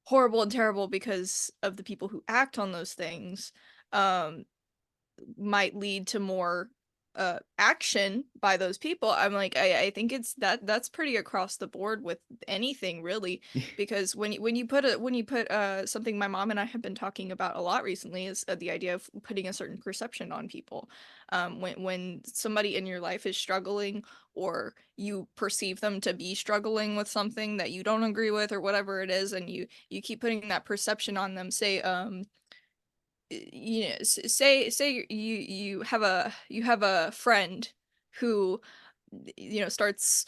A: horrible and terrible because of the people who act on those things, might lead to more action by those people. I'm like, I think that's pretty across the board with anything really, because when you put something my mom and I have been talking about a lot recently is the idea of putting a certain perception on people. When somebody in your life is struggling, or you perceive them to be struggling with something that you don't agree with or whatever it is, and you keep putting that perception on them. Say you know, say you have a friend who, starts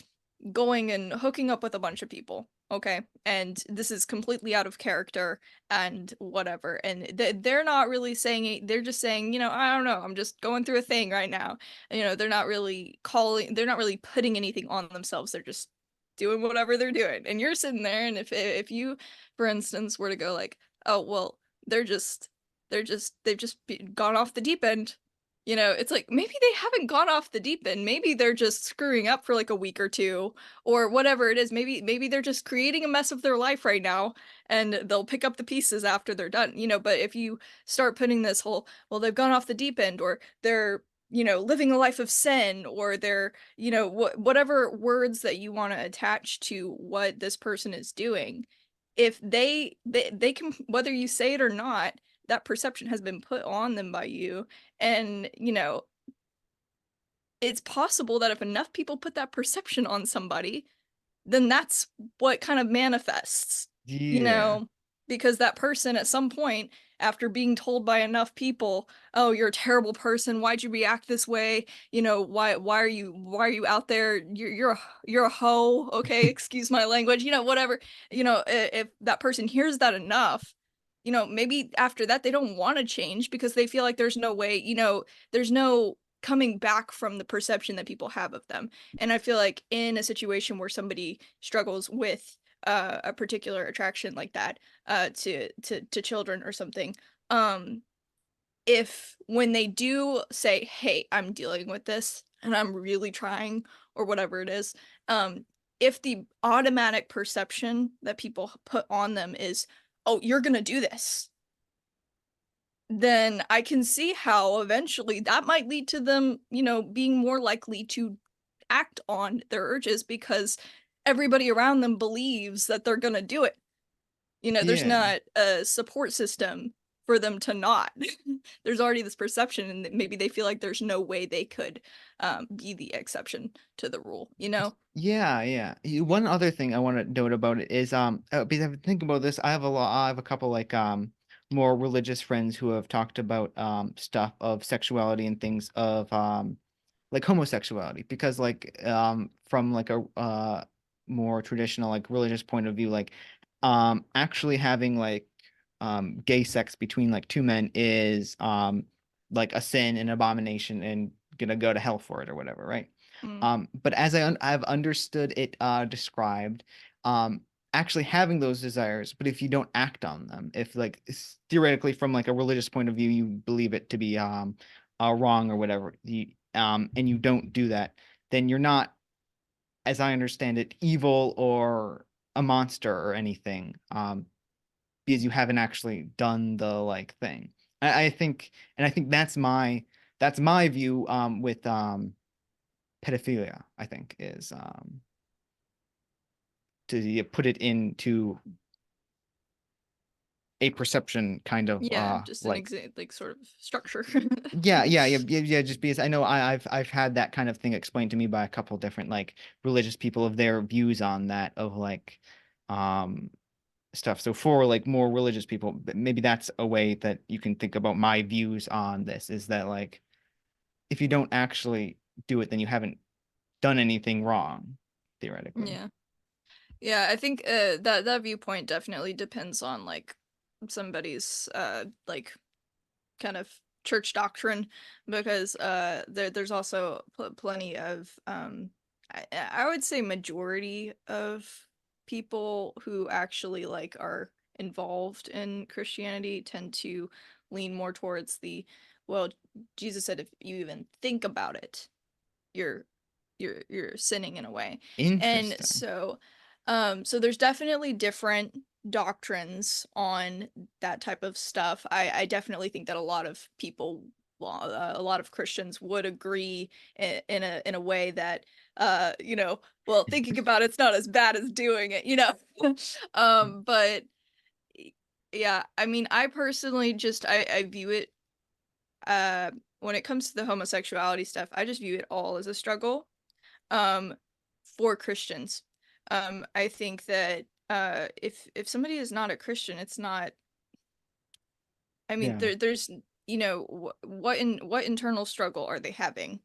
A: going and hooking up with a bunch of people, okay, and this is completely out of character and whatever, and they're not really saying it, they're just saying, I don't know, I'm just going through a thing right now. They're not really putting anything on themselves, they're just doing whatever they're doing, and you're sitting there, and if you, for instance, were to go like, oh well, they're just they've just gone off the deep end. It's like, maybe they haven't gone off the deep end. Maybe they're just screwing up for like a week or two, or whatever it is. Maybe they're just creating a mess of their life right now, and they'll pick up the pieces after they're done. But if you start putting this whole, well, they've gone off the deep end, or they're living a life of sin, or they're whatever words that you want to attach to what this person is doing, if they can, whether you say it or not, that perception has been put on them by you. And it's possible that if enough people put that perception on somebody, then that's what kind of manifests,
C: Yeah.
A: because that person at some point, after being told by enough people, oh, you're a terrible person, why'd you react this way, why are you out there, you're a hoe, okay, excuse my language, whatever, if that person hears that enough, maybe after that they don't want to change, because they feel like there's no way, there's no coming back from the perception that people have of them. And I feel like in a situation where somebody struggles with a particular attraction like that, to children or something, if when they do say, hey, I'm dealing with this and I'm really trying, or whatever it is, if the automatic perception that people put on them is, oh, you're gonna do this, then I can see how eventually that might lead to them, being more likely to act on their urges, because everybody around them believes that they're gonna do it. There's
C: Yeah.
A: not a support system for them to not. There's already this perception, and maybe they feel like there's no way they could be the exception to the rule,
C: Yeah, yeah. One other thing I want to note about it is because I've been thinking about this, I have a couple like more religious friends who have talked about stuff of sexuality and things of like homosexuality, because like from like a more traditional like religious point of view, like actually having like gay sex between like two men is like a sin, an abomination, and gonna go to hell for it or whatever, right?
A: Mm.
C: But as I've understood it described, um, actually having those desires, but if you don't act on them, if like theoretically from like a religious point of view, you believe it to be wrong or whatever, and you don't do that, then you're not, as I understand it, evil or a monster or anything, because you haven't actually done the like thing. I think, and I think that's my view with pedophilia, I think, is to put it into a perception kind of
A: Yeah, just an
C: like
A: exact like sort of structure.
C: yeah, just because I know I've had that kind of thing explained to me by a couple different like religious people of their views on that, of like um stuff. So for like more religious people, maybe that's a way that you can think about my views on this, is that like if you don't actually do it, then you haven't done anything wrong, theoretically.
A: Yeah. Yeah, I think that viewpoint definitely depends on like somebody's like kind of church doctrine, because there's also plenty of I would say majority of people who actually like are involved in Christianity tend to lean more towards the, well, Jesus said if you even think about it, you're you're sinning in a way. And
C: Interesting.
A: so so there's definitely different doctrines on that type of stuff, I definitely think that a lot of people, a lot of Christians would agree in a way that, well, thinking about it's not as bad as doing it, but yeah, I mean, I personally just I view it, when it comes to the homosexuality stuff, I just view it all as a struggle, um, for Christians. I think that if somebody is not a Christian, it's not. I mean,
C: Yeah.
A: there's what internal struggle are they having?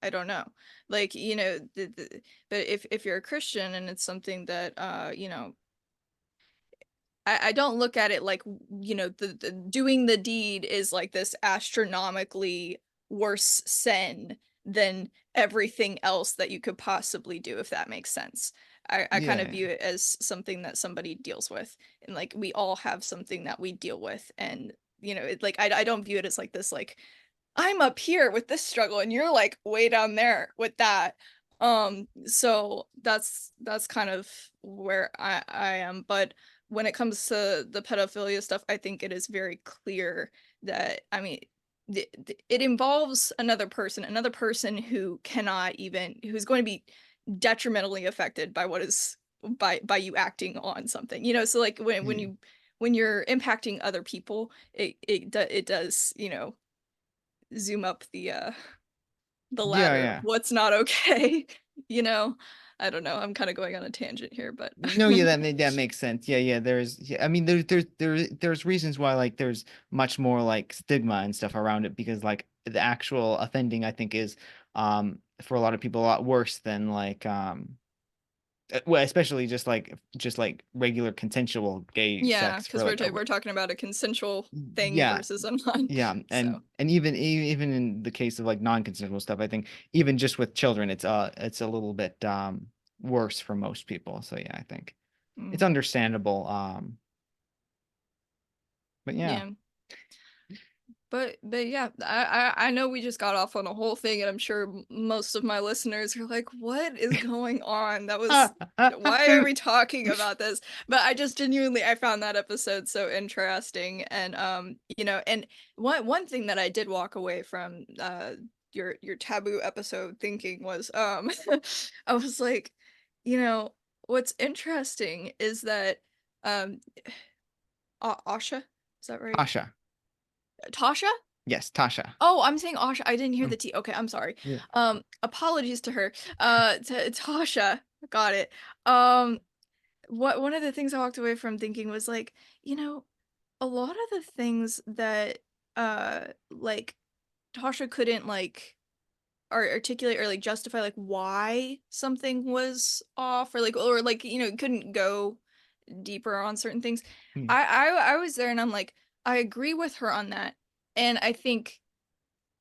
A: I don't know. Like, but if you're a Christian and it's something that I don't look at it like, the doing the deed is like this astronomically worse sin than everything else that you could possibly do, if that makes sense. I kind of
C: Yeah.
A: view it as something that somebody deals with, and like we all have something that we deal with, and like I don't view it as like this, like I'm up here with this struggle and you're like way down there with that. So that's kind of where I am. But when it comes to the pedophilia stuff, I think it is very clear that, I mean, it involves another person who cannot even, who's going to be detrimentally affected by what is by you acting on something. So like when you're impacting other people, it does, zoom up the
C: Yeah,
A: ladder of
C: yeah.
A: what's not okay. you know I don't know, I'm kind of going on a tangent here, but
C: No, yeah, that makes sense. Yeah, yeah. I mean, there's reasons why like there's much more like stigma and stuff around it because like the actual offending I think is for a lot of people a lot worse than like well, especially just like regular consensual gay
A: yeah,
C: sex for
A: because
C: like
A: we're talking about a consensual thing
C: yeah,
A: versus a non.
C: yeah,
A: So
C: and even in the case of like non-consensual stuff, I think even just with children, it's a little bit worse for most people. So yeah, I think it's
A: mhm.
C: understandable. But yeah.
A: Yeah. But yeah, I know we just got off on a whole thing, and I'm sure most of my listeners are like, "What is going on? That was why are we talking about this?" But I just genuinely I found that episode so interesting, and and one thing that I did walk away from your taboo episode thinking was I was like, what's interesting is that um Asha, is that right?
C: Tasha.
A: Tasha?
C: Yes, Tasha.
A: Oh, I'm saying Asha. I didn't hear
C: Mm,
A: the T. Okay, I'm sorry.
C: yeah.
A: Apologies to her. To Tasha. Got it. Um, what one of the things I walked away from thinking was like, a lot of the things that like Tasha couldn't like articulate or like justify like why something was off, or like couldn't go deeper on certain things.
C: Mm,
A: I was there and I'm like, I agree with her on that. And I think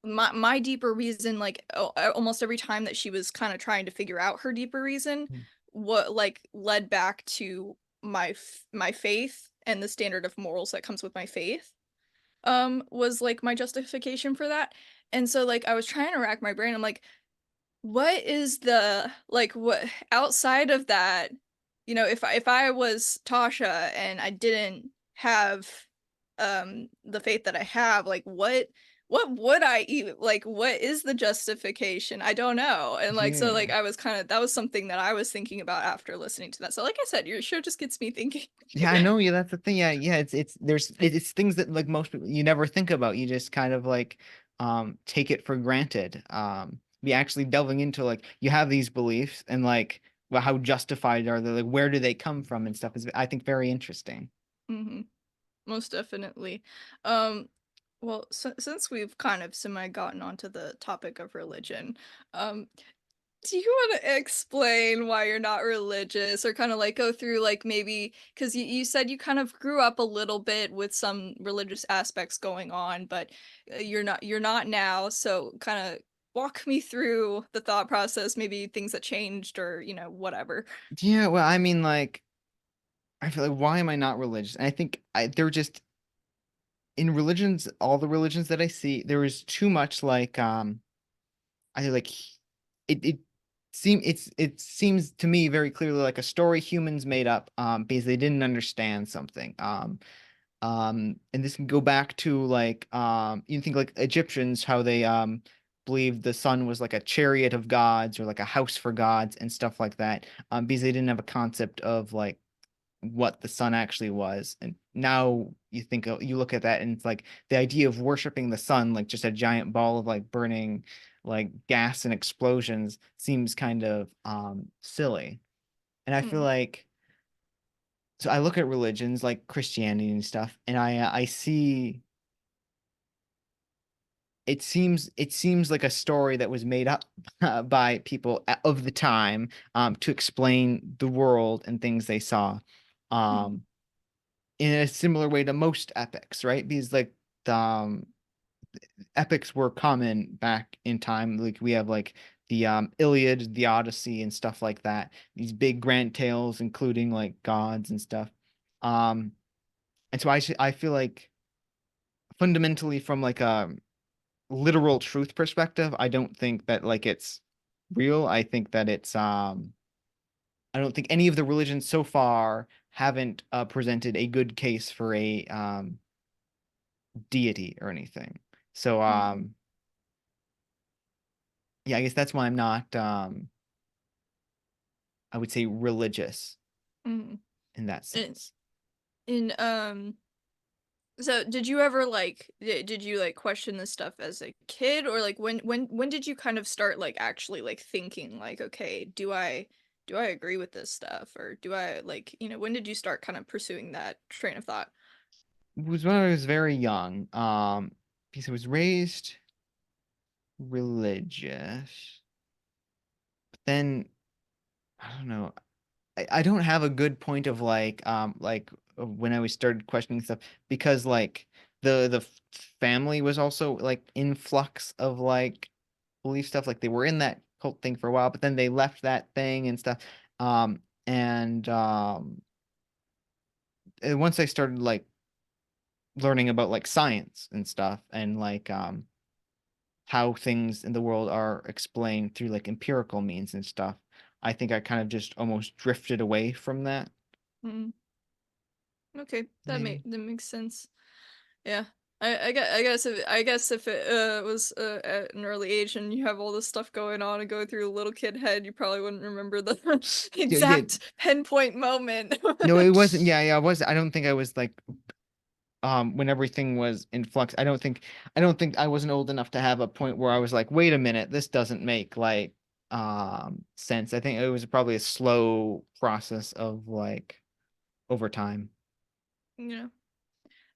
A: my deeper reason, like almost every time that she was kind of trying to figure out her deeper reason,
C: mm,
A: what like led back to my faith and the standard of morals that comes with my faith, was like my justification for that. And so like I was trying to rack my brain. I'm like, what is the like what outside of that, if I was Tasha and I didn't have the faith that I have, like what would I even like, what is the justification? I don't know. And like so like
C: yeah.
A: I was kind of, that was something that I was thinking about after listening to that. So like I said, your show just gets me thinking.
C: Yeah, I know. Yeah, that's the thing. Yeah, yeah. It's things that like most people you never think about. You just kind of like take it for granted. Be actually delving into like you have these beliefs and like well, how justified are they? Like where do they come from and stuff is I think very interesting.
A: hmm Most definitely. Um, well, since we've kind of semi gotten onto the topic of religion, um, do you want to explain why you're not religious, or kind of like go through like maybe because you said you kind of grew up a little bit with some religious aspects going on, but you're not now. So kind of walk me through the thought process, maybe things that changed or whatever.
C: Yeah, well, I mean, like I feel like why am I not religious? And I think they're just in religions, all the religions that I see, there is too much like I like it it seems to me very clearly like a story humans made up because they didn't understand something. And this can go back to like you think like Egyptians, how they believed the sun was like a chariot of gods or like a house for gods and stuff like that. Because they didn't have a concept of like what the sun actually was. And now you look at that and it's like the idea of worshiping the sun like just a giant ball of like burning like gas and explosions seems kind of silly. And I feel
A: Mm,
C: like so I look at religions like Christianity and stuff, and I see it seems like a story that was made up by people of the time to explain the world and things they saw
A: mm,
C: um in a similar way to most epics, right? Because like the epics were common back in time. Like we have like the Iliad, the Odyssey, and stuff like that. These big grand tales, including like gods and stuff. Um, and so I feel like fundamentally from like a literal truth perspective, I don't think that like it's real. I think that I don't think any of the religions so far haven't presented a good case for a deity or anything. So
A: mm,
C: yeah, I guess that's why I'm not I would say religious
A: mm.
C: in that
A: In,
C: sense.
A: in so did you ever like did you like question this stuff as a kid, or like when did you kind of start like actually like thinking like, okay, do I agree with this stuff, or do I like, when did you start kind of pursuing that train of thought?
C: It was when I was very young. Because I was raised religious. But then I don't know. I don't have a good point of like when I was started questioning stuff because like the family was also like in flux of like belief stuff. Like they were in that cult thing for a while, but then they left that thing and stuff. And once I started like learning about like science and stuff and like how things in the world are explained through like empirical means and stuff, I think I kind of just almost drifted away from that,
A: Mm, okay,
C: maybe.
A: that makes sense. Yeah. I guess if it was at an early age and you have all this stuff going on and going through a little kid head, you probably wouldn't remember the
C: Yeah, yeah.
A: exact pinpoint moment.
C: No, it wasn't. Yeah, yeah, I was. I don't think I was like when everything was in flux. I don't think I wasn't old enough to have a point where I was like, wait a minute, this doesn't make like sense. I think it was probably a slow process of like over time.
A: Yeah.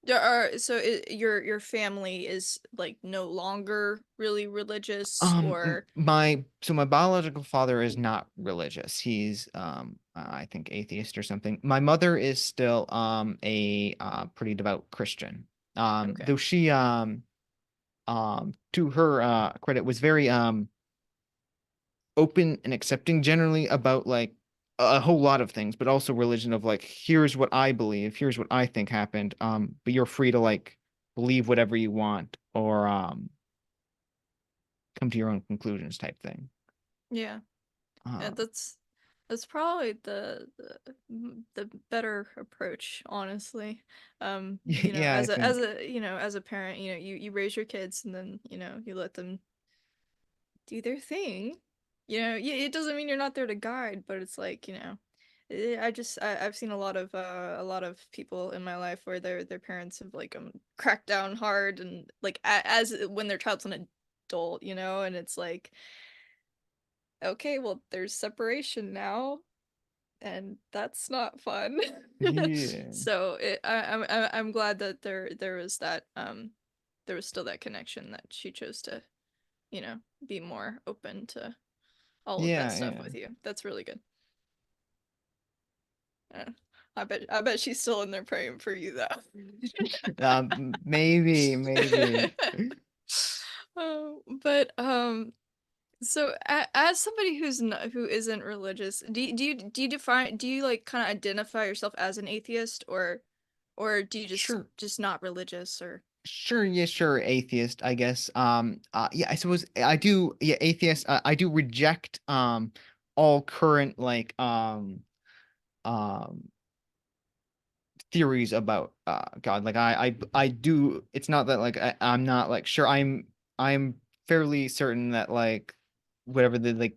A: There are so your family is like no longer really religious, or
C: My biological father is not religious. He's I think atheist or something. My mother is still a pretty devout Christian.
A: okay.
C: Though she to her credit was very open and accepting generally about like a whole lot of things, but also religion of like here's what I believe, here's what I think happened. But you're free to like believe whatever you want or come to your own conclusions type thing.
A: Yeah. Yeah,
C: Uh,
A: that's probably the better approach, honestly.
C: yeah, I think.
A: As a parent, you raise your kids, and then, you let them do their thing. Yeah, it doesn't mean you're not there to guide, but it's like, I've seen a lot of people in my life where their parents have like cracked down hard, and like as when their child's an adult, and it's like, okay, well, there's separation now, and that's not fun.
C: Yeah.
A: So I'm glad that there was that there was still that connection, that she chose to, be more open to all of that
C: Yeah,
A: stuff
C: yeah.
A: with you. That's really good. Yeah. I bet she's still in there praying for you though.
C: Maybe.
A: But so as somebody who isn't religious, do you define, do you like kind of identify yourself as an atheist, or do you
C: Sure.
A: just not religious, or
C: Sure, yeah, sure, atheist, I guess. Yeah, I suppose I do, yeah, atheist. I do reject all current like um theories about God. Like I do. It's not that like I'm not like sure. I'm fairly certain that like whatever the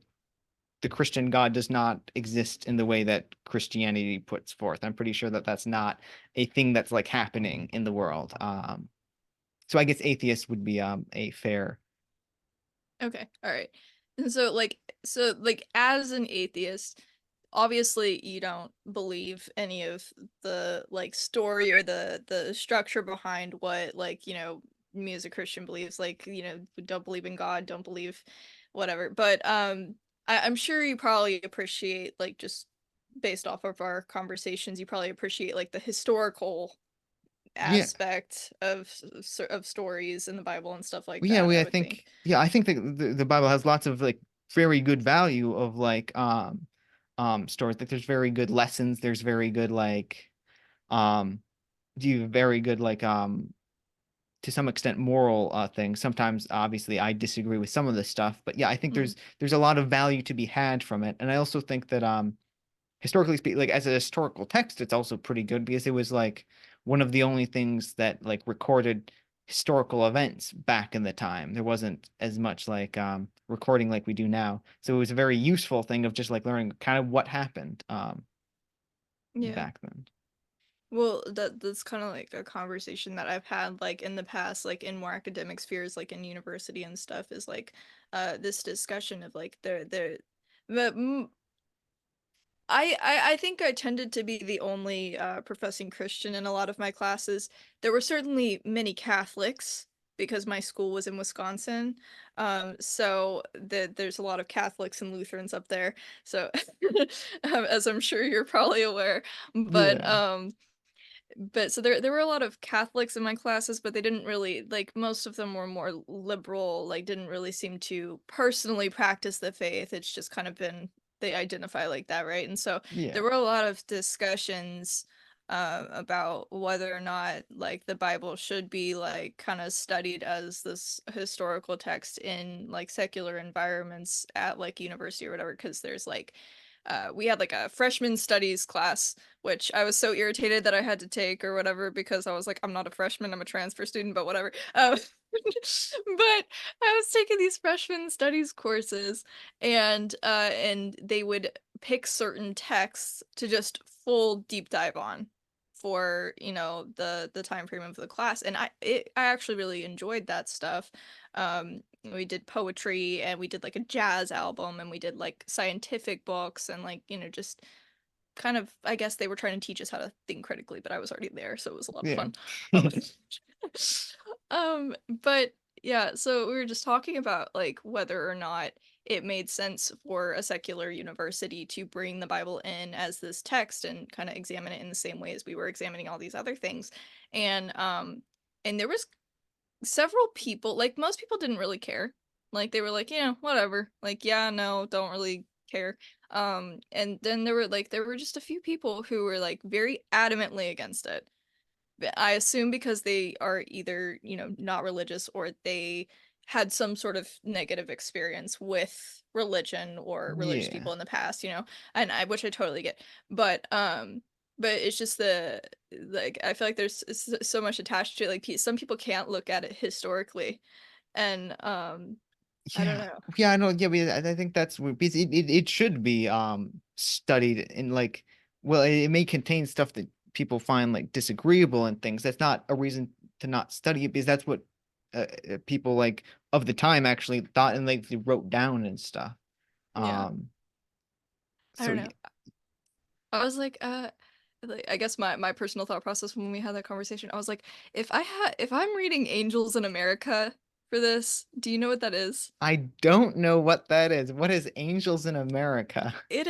C: Christian God does not exist in the way that Christianity puts forth. I'm pretty sure that that's not a thing that's like happening in the world. So I guess atheist would be a fair.
A: Okay, all right. And so as an atheist, obviously you don't believe any of the like story or the structure behind what like, me as a Christian believes, like, don't believe in God, don't believe whatever. But I'm sure you probably appreciate like just based off of our conversations, you probably appreciate like the historical
C: Yeah.
A: aspect of stories in the Bible and stuff like
C: Well, yeah,
A: that, I
C: I
A: would think.
C: think I think that the Bible has lots of like very good value of like stories. Like there's very good lessons. There's very good like um do very good like to some extent moral things. Sometimes obviously I disagree with some of the stuff, but yeah, I think
A: Mm,
C: there's a lot of value to be had from it. And I also think that historically speaking, like as a historical text, it's also pretty good because it was like one of the only things that like recorded historical events back in the time. There wasn't as much like recording like we do now. So it was a very useful thing of just like learning kind of what happened
A: yeah.
C: back then.
A: Well, that's kind of like a conversation that I've had like in the past, like in more academic spheres, like in university and stuff, is like this discussion of like but I think I tended to be the only professing Christian in a lot of my classes. There were certainly many Catholics because my school was in Wisconsin. So there's a lot of Catholics and Lutherans up there. So as I'm sure you're probably aware. But
C: Yeah.
A: so there were a lot of Catholics in my classes, but they didn't really like most of them were more liberal, like didn't really seem to personally practice the faith. It's just kind of been they identify like that, right? And so there
C: Yeah.
A: were a lot of discussions about whether or not like the Bible should be like kind of studied as this historical text in like secular environments at like university or whatever, because there's like we had like a freshman studies class which I was so irritated that I had to take or whatever because I was like, I'm not a freshman, I'm a transfer student, but whatever. But I was taking these freshman studies courses, and they would pick certain texts to just full deep dive on for the time frame of the class, and I actually really enjoyed that stuff. We did poetry and we did like a jazz album and we did like scientific books and like just kind of I guess they were trying to teach us how to think critically, but I was already there, so it was a lot of
C: Yeah.
A: fun. Um, but yeah, so we were just talking about like whether or not it made sense for a secular university to bring the Bible in as this text and kind of examine it in the same way as we were examining all these other things. And there was several people, like most people didn't really care. Like they were like, whatever. Like, yeah, no, don't really care. And then there were just a few people who were like very adamantly against it. I assume because they are either, not religious or they had some sort of negative experience with religion or religious
C: Yeah.
A: people in the past, and which I totally get. But it's just the like I feel like there's so much attached to it. Like some people can't look at it historically, and I don't
C: Yeah.
A: know.
C: Yeah, I know. Yeah, I think that's because it should be studied in like well, it may contain stuff that people find like disagreeable and things. That's not a reason to not study it because that's what people like of the time actually thought and like they wrote down and stuff.
A: Yeah,
C: Um
A: I
C: so
A: don't know. I was like, I guess my personal thought process when we had that conversation, I was like, if I'm reading Angels in America for this, do you know what that is?
C: I don't know what that is. What is Angels in America?
A: It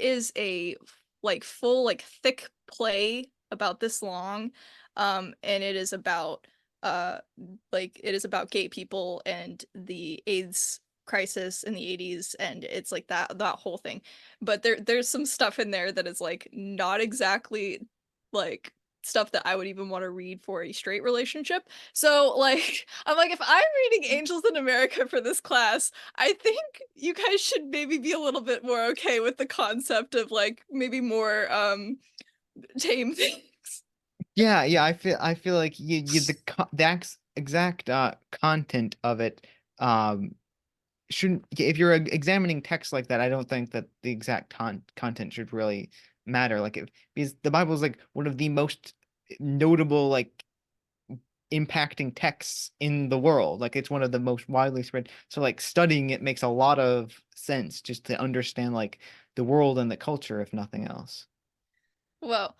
A: is a like full like thick play about this long, and it is about uh it is about gay people and the AIDS crisis in the 80s, and it's like that whole thing. But there's some stuff in there that is like not exactly like stuff that I would even want to read for a straight relationship. So like I'm like, if I'm reading Angels in America for this class, I think you guys should maybe be a little bit more okay with the concept of like maybe more tame things.
C: Yeah, I feel like the exact content of it um shouldn't, if you're examining text like that, I don't think that the exact content should really matter. Like, because the Bible is like one of the most notable, like, impacting texts in the world. Like, it's one of the most widely spread. So like studying it makes a lot of sense just to understand like the world and the culture, if nothing else.
A: Well,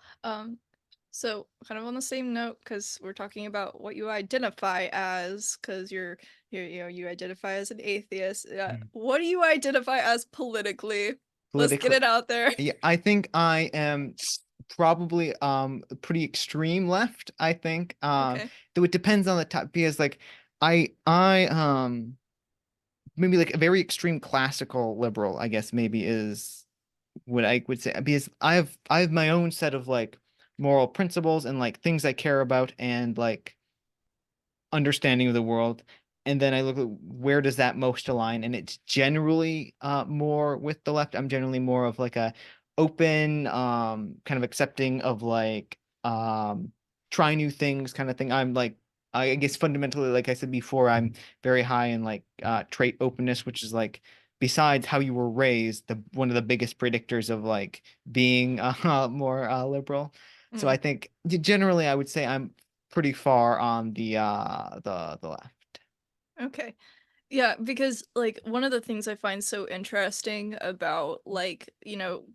A: so kind of on the same note, because we're talking about what you identify as, because you identify as an atheist.
C: Mm.
A: What do you identify as politically? Let's get
C: Politically,
A: it out there.
C: yeah, I think I am probably pretty extreme left, I think.
A: Okay.
C: Though it depends on the type, because like I maybe like a very extreme classical liberal, I guess maybe is what I would say, because I have my own set of like moral principles and like things I care about and like understanding of the world. And then I look at where does that most align, and it's generally more with the left. I'm generally more of like a open, kind of accepting of like try new things kind of thing. I'm like, I guess fundamentally, like I said before, I'm very high in like trait openness, which is like, besides how you were raised, the one of the biggest predictors of like being more liberal. So I
A: Mm,
C: think generally I would say I'm pretty far on the left.
A: okay. Yeah, because like one of the things I find so interesting about like,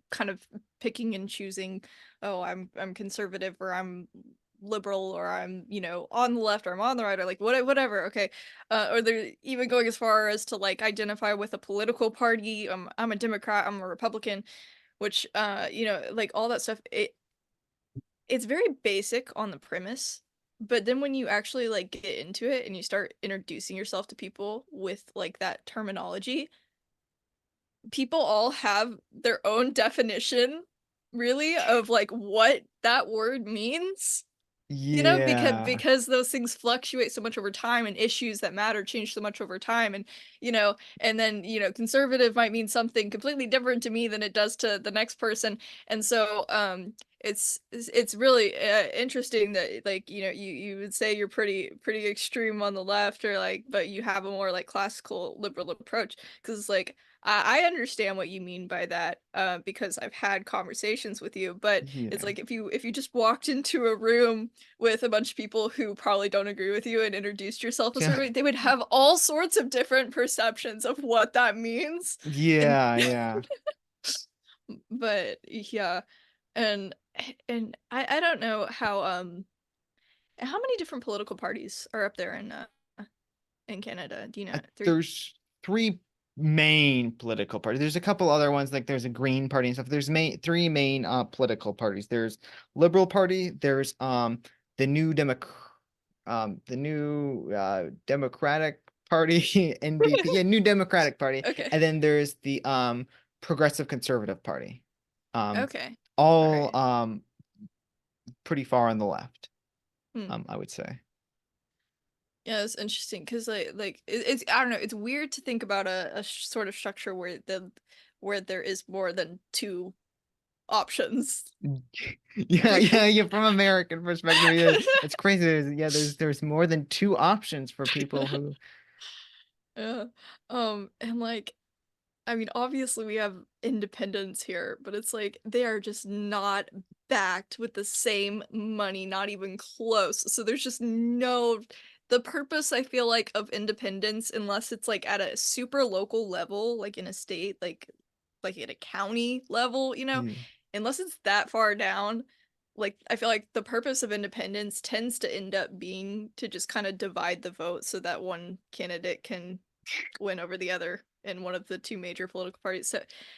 A: kind of picking and choosing, oh, I'm conservative or I'm liberal or I'm, on the left or I'm on the right or like whatever, okay. Or they're even going as far as to like identify with a political party. I'm a Democrat, I'm a Republican, which like all that stuff, it's very basic on the premise, but then when you actually like get into it and you start introducing yourself to people with like that terminology, people all have their own definition really of like what that word means. Because
C: Yeah.
A: those things fluctuate so much over time and issues that matter change so much over time and then conservative might mean something completely different to me than it does to the next person. And so it's really interesting that like you would say you're pretty extreme on the left or like but you have a more like classical liberal approach because like I understand what you mean by that because I've had conversations with you, but it's
C: Yeah.
A: like if you just walked into a room with a bunch of people who probably don't agree with you and introduced yourself a
C: Yeah.
A: certain way, they would have all sorts of different perceptions of what that means. And
C: Yeah, yeah.
A: but yeah, and I don't know how many different political parties are up there in Canada? Do you know? Three?
C: There's three main political parties. There's a couple other ones, like there's a Green Party and stuff. There's three main political parties. There's Liberal Party, there's the new Democratic Party, NDP, yeah, New Democratic Party,
A: Okay.
C: and then there's the Progressive Conservative Party. Um
A: Okay. All
C: all
A: right.
C: pretty far on the left,
A: Hmm.
C: I would say.
A: Yeah, it's interesting because it's I don't know. It's weird to think about a sort of structure where there is more than two options.
C: Yeah, yeah, yeah. From American perspective, yeah, it's crazy. There's more than two options for people who.
A: Yeah. And like, I mean, obviously we have independence here, but it's like they are just not backed with the same money, not even close. So there's just the purpose I feel like of independence, unless it's like at a super local level, like in a state, like at a county level,
C: Yeah,
A: unless it's that far down, like I feel like the purpose of independence tends to end up being to just kind of divide the vote so that one candidate can win over the other in one of the two major political parties.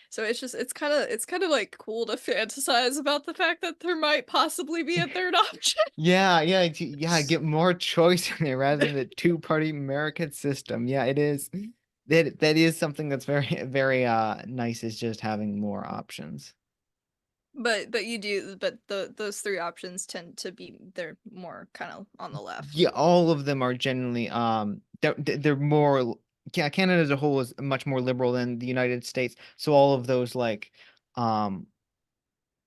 A: So it's kind of like cool to fantasize about the fact that there might possibly be a third option.
C: yeah, yeah, yeah. Get more choice in there rather than the two-party American system. Yeah, it is. That is something that's very very nice. Is just having more options.
A: But you do, but those three options tend to be, they're more kind of on the left.
C: Yeah, all of them are generally they're more, yeah, Canada as a whole is much more liberal than the United States. So all of those like um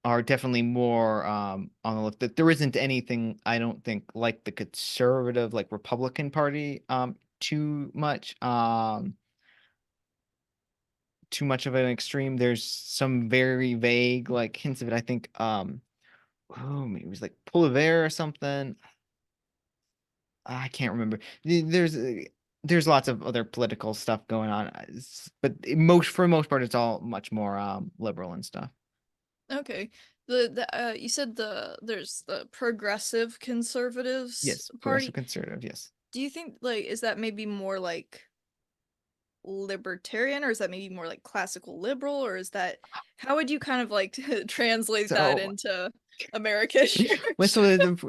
C: are definitely more on the left. That there isn't anything, I don't think, like the conservative, like Republican Party too much of an extreme. There's some very vague like hints of it. I think oh, it was like Pulver or something. I can't remember. There's lots of other political stuff going on, but for the most part, it's all much more liberal and stuff.
A: Okay. You said there's the Progressive Conservatives
C: Yes, progressive
A: Party.
C: conservative. Yes.
A: Do you think, like, is that maybe more like libertarian, or is that maybe more like classical liberal, or is that, how would you kind of like translate that
C: So,
A: into American?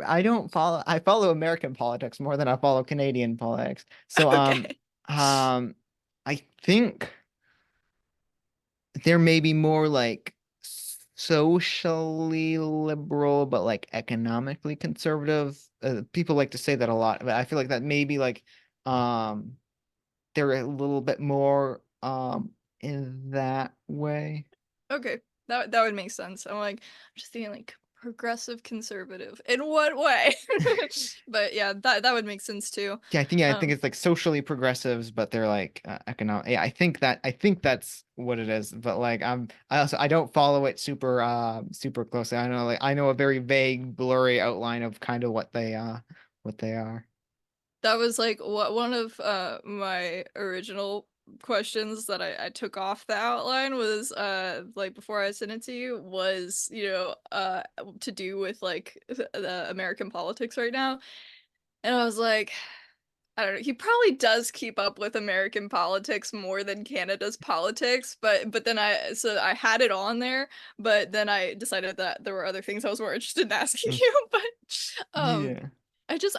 C: I don't follow. I follow American politics more than I follow Canadian politics. So,
A: Okay.
C: I think there may be more like socially liberal, but like economically conservative. People like to say that a lot, but I feel like that maybe like um they're a little bit more in that way.
A: Okay. That would make sense. I'm just thinking like progressive conservative. In what way? But yeah, that would make sense too.
C: Yeah, I think
A: Um,
C: it's like socially progressives, but they're like economic. Yeah, I think that's what it is. But like I don't follow it super closely. I know a very vague, blurry outline of kind of what they are.
A: that was like what one of my original questions that I took off the outline was like before I sent it to you was, to do with like the American politics right now. And I was like, I don't know. He probably does keep up with American politics more than Canada's politics, but then I had it on there, but then I decided that there were other things I was more interested in asking
C: Mm.
A: you. But
C: Yeah.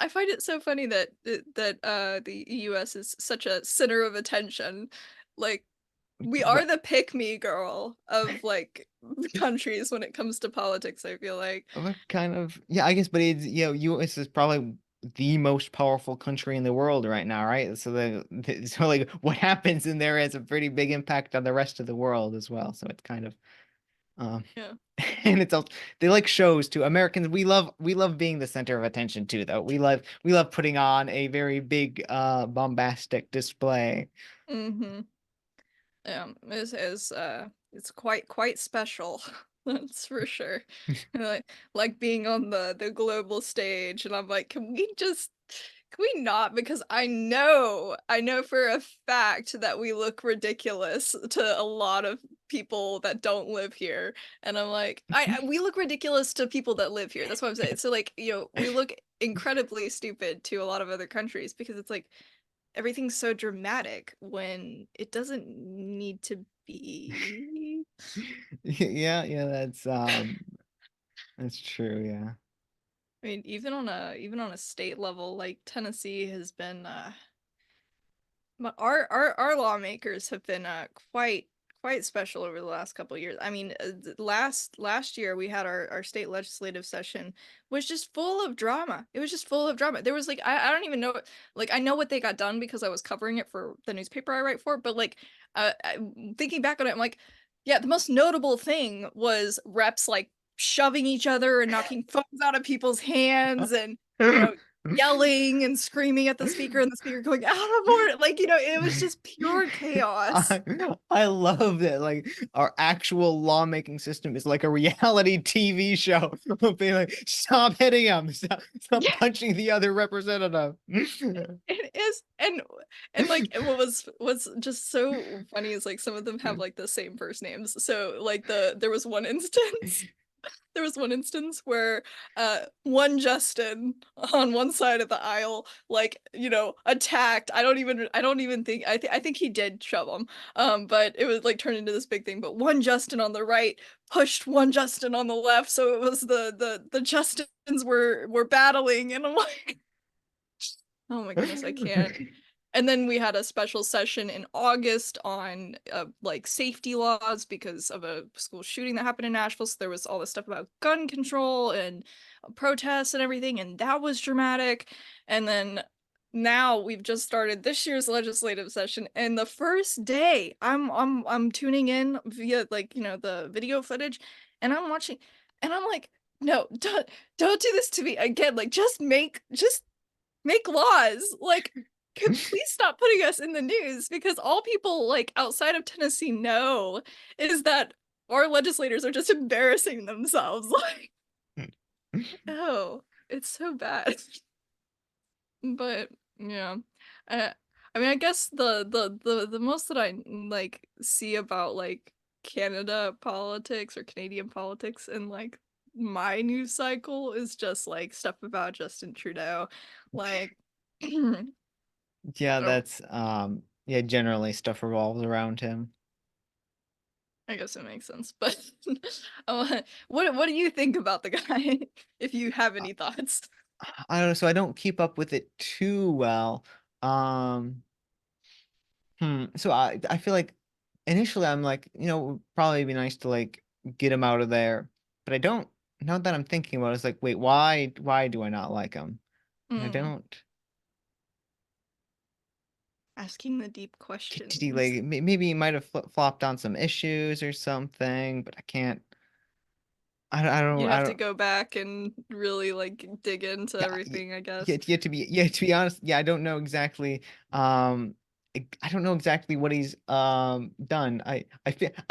A: I find it so funny that the US is such a center of attention. Like, we are
C: What
A: the pick me girl of like countries when it comes to politics, I feel like.
C: what kind of, yeah, I guess, but it's, US is probably the most powerful country in the world right now, right? So so like what happens in there has a pretty big impact on the rest of the world as well. So it's kind of um
A: Yeah.
C: and it's also, they like shows too. Americans, we love being the center of attention too, though. We love putting on a very big bombastic display.
A: Mm-hmm. It's quite special. That's for sure. Like being on the global stage, and I'm like, can we not? Because I know for a fact that we look ridiculous to a lot of people that don't live here. And I'm like, we look ridiculous to people that live here. That's what I'm saying. So like, we look incredibly stupid to a lot of other countries because it's like everything's so dramatic when it doesn't need to be.
C: Yeah, that's true, yeah.
A: I mean, even on a state level, like Tennessee has been but our lawmakers have been quite special over the last couple of years. I mean, last year we had our state legislative session was just full of drama. It was just full of drama. There was like I don't even know, like I know what they got done because I was covering it for the newspaper I write for, but like thinking back on it, I'm like, yeah, the most notable thing was reps like shoving each other and knocking phones out of people's hands and you know yelling and screaming at the speaker and the speaker going out of order. Like, it was just pure chaos.
C: I, I love that like our actual lawmaking system is like a reality TV show of being like, stop hitting him, stop
A: Yeah,
C: punching the other representative.
A: it is. And like what's just so funny is like some of them have like the same first names. So like there was one instance where one Justin on one side of the aisle like attacked. I don't even think I think he did shove him, but it was like turned into this big thing. But one Justin on the right pushed one Justin on the left, so it was the Justins were battling. And I'm like, oh my goodness, I can't. And then we had a special session in August on like safety laws because of a school shooting that happened in Nashville. So there was all this stuff about gun control and protests and everything, and that was dramatic. And then now we've just started this year's legislative session, and the first day I'm tuning in via like, you know, the video footage, and I'm watching, and I'm like, no, don't do this to me again. Like just make laws. Like, please stop putting us in the news, because all people like outside of Tennessee know is that our legislators are just embarrassing themselves. Like, oh, it's so bad. But yeah, I, I mean, I guess the most that I like see about like Canada politics or Canadian politics and like my news cycle is just like stuff about Justin Trudeau, like.
C: Yeah,
A: Oh,
C: that's yeah, generally stuff revolves around him.
A: I guess it makes sense, but what do you think about the guy? If you have
C: Uh,
A: any thoughts.
C: I don't know, so I don't keep up with it too well. Um, so I feel like initially I'm like, you know, it would probably be nice to like get him out of there, but I don't. Now that I'm thinking about it, it's like, wait, why do I not like him? And I
A: Mm,
C: don't.
A: asking the deep
C: Did he
A: questions.
C: like maybe he might have flopped on some issues or something, but I can't.
A: You'd
C: I
A: have to
C: don't.
A: go back and really like dig into
C: Yeah,
A: everything, I
C: yeah,
A: guess.
C: to be honest, yeah, I don't know exactly. I don't know exactly what he's done. I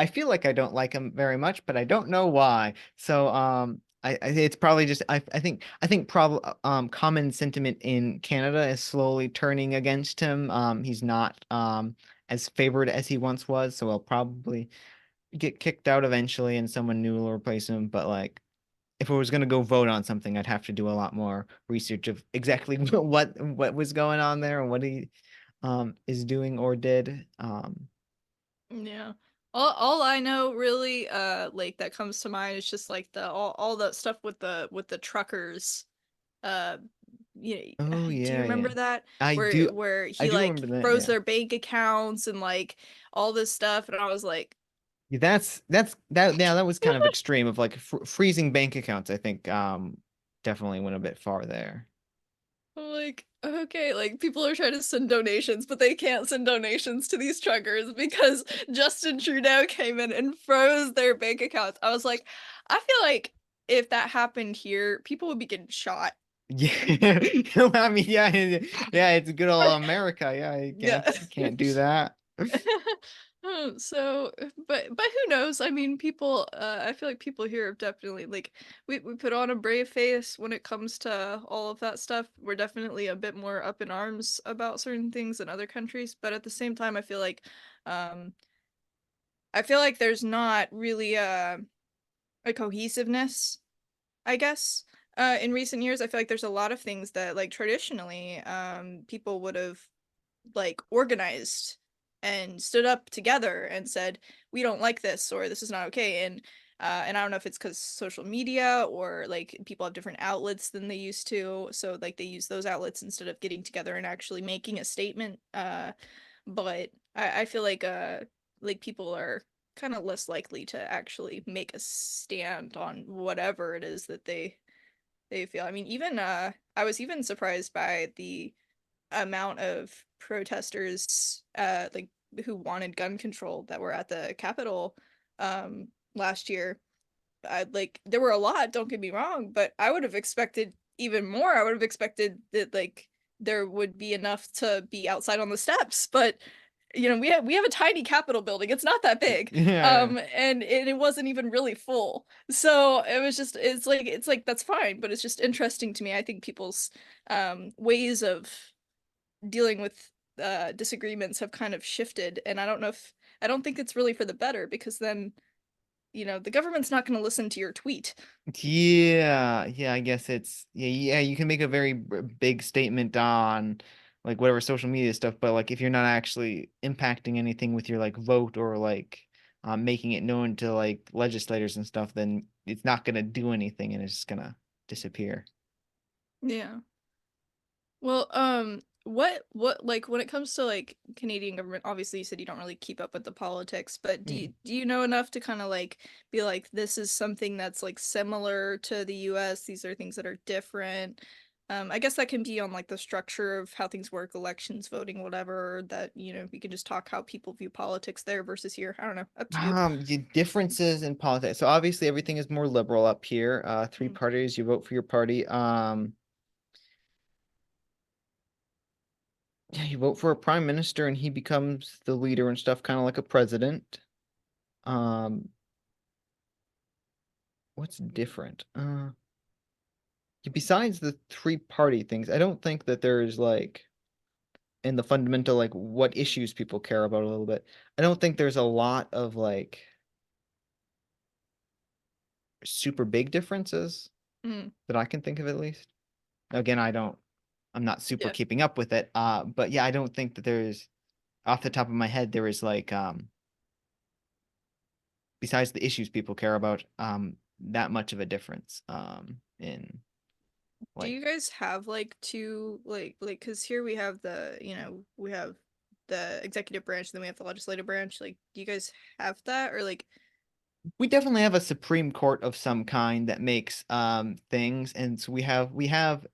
C: feel like I don't like him very much, but I don't know why. So I it's probably just I think probably common sentiment in Canada is slowly turning against him. He's not as favored as he once was, so he'll probably get kicked out eventually, and someone new will replace him. But like if I was going to go vote on something, I'd have to do a lot more research of exactly what was going on there and what he is doing or did.
A: Yeah. All I know really like that comes to mind is just like the all that stuff with the truckers. Uh yeah,
C: Oh
A: do you
C: yeah,
A: remember
C: yeah.
A: that?
C: I do
A: Where
C: I
A: he
C: do
A: like
C: remember that,
A: froze
C: yeah.
A: their bank accounts and like all this stuff, and I was like,
C: Yeah, that yeah, that was kind of extreme of like freezing bank accounts. I think definitely went a bit far there.
A: like, okay, like people are trying to send donations, but they can't send donations to these truckers because Justin Trudeau came in and froze their bank accounts. I was like, I feel like if that happened here, people would be getting shot.
C: Yeah. I mean, yeah, yeah, it's good old America. Yeah,
A: Yeah.
C: you can't do that.
A: So, but who knows? I mean, people. I feel like people here have definitely like we put on a brave face when it comes to all of that stuff. We're definitely a bit more up in arms about certain things than other countries, but at the same time, um, I feel like there's not really a cohesiveness, I guess. In recent years, I feel like there's a lot of things that like traditionally, people would have like organized and stood up together and said, we don't like this, or this is not okay. And I don't know if it's because social media or like people have different outlets than they used to, so like they use those outlets instead of getting together and actually making a statement. But I feel like people are kind of less likely to actually make a stand on whatever it is that they feel. I mean, even I was even surprised by the amount of protesters like who wanted gun control that were at the Capitol last year. Like there were a lot, don't get me wrong, but I would have expected even more. I would have expected that like there would be enough to be outside on the steps, but you know, we have a tiny Capitol building. It's not that big.
C: Yeah,
A: And it wasn't even really full. So it was just it's like that's fine, but it's just interesting to me. I think people's ways of dealing with disagreements have kind of shifted, and I don't think it's really for the better, because then you know the government's not going to listen to your tweet.
C: yeah, yeah. I guess it's yeah, yeah. You can make a very big statement on like whatever social media stuff, but like if you're not actually impacting anything with your like vote or like making it known to like legislators and stuff, then it's not gonna do anything and it's just gonna disappear.
A: Yeah. Well, what like when it comes to like Canadian government, obviously you said you don't really keep up with the politics, but do you know enough to kind of like be like this is something that's like similar to the US, these are things that are different? I guess that can be on like the structure of how things work, elections, voting, whatever, that we can just talk how people view politics there versus here. I don't know, up to you.
C: The differences in politics. So obviously everything is more liberal up here. Three parties, you vote for your party. Yeah, you vote for a prime minister and he becomes the leader and stuff, kind of like a president. What's different? Besides the three-party things, I don't think that there's like in the fundamental like what issues people care about a little bit. I don't think there's a lot of like super big differences that I can think of at least. Again, I'm not super keeping up with it. But yeah, I don't think that there's off the top of my head there is like besides the issues people care about, that much of a difference in
A: do you guys have like two like because here we have we have the executive branch, then we have the legislative branch. Like, do you guys have that, or like
C: we definitely have a Supreme Court of some kind that makes things, and so we have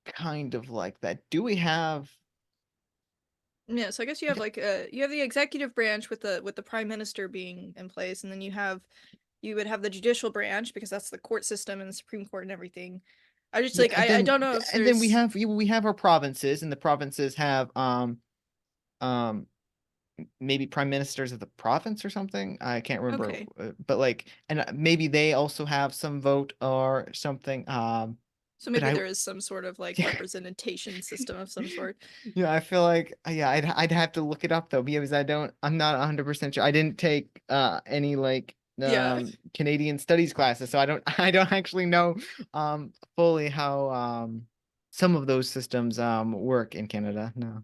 C: kind of like that. Do we have
A: yeah, so I guess you have like you have the executive branch with the prime minister being in place, and then you would have the judicial branch because that's the court system and the Supreme Court and everything. I just like I don't know if
C: and then we have our provinces, and the provinces have maybe prime ministers of the province or something. I can't remember.
A: Okay.
C: But like, and maybe they also have some vote or something.
A: So maybe there is some sort of like representation system of some sort.
C: Yeah, I feel like I'd have to look it up though because I'm not 100% sure. I didn't take any like Canadian studies classes, so I don't actually know fully how some of those systems work in Canada. No.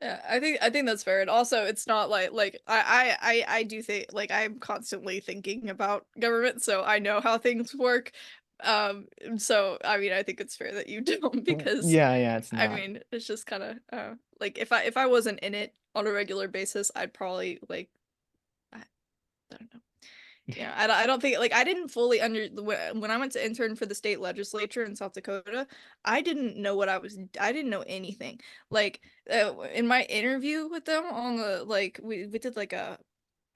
A: Yeah, I think that's fair. And also it's not like I do think like I'm constantly thinking about government, so I know how things work. So I mean I think it's fair that you don't because
C: yeah, it's not.
A: I mean it's just kind of like if I wasn't in it on a regular basis, I'd probably like I don't know. Yeah, I don't think like I didn't fully when I went to intern for the state legislature in South Dakota, I didn't know I didn't know anything. Like in my interview with them on the like we did like it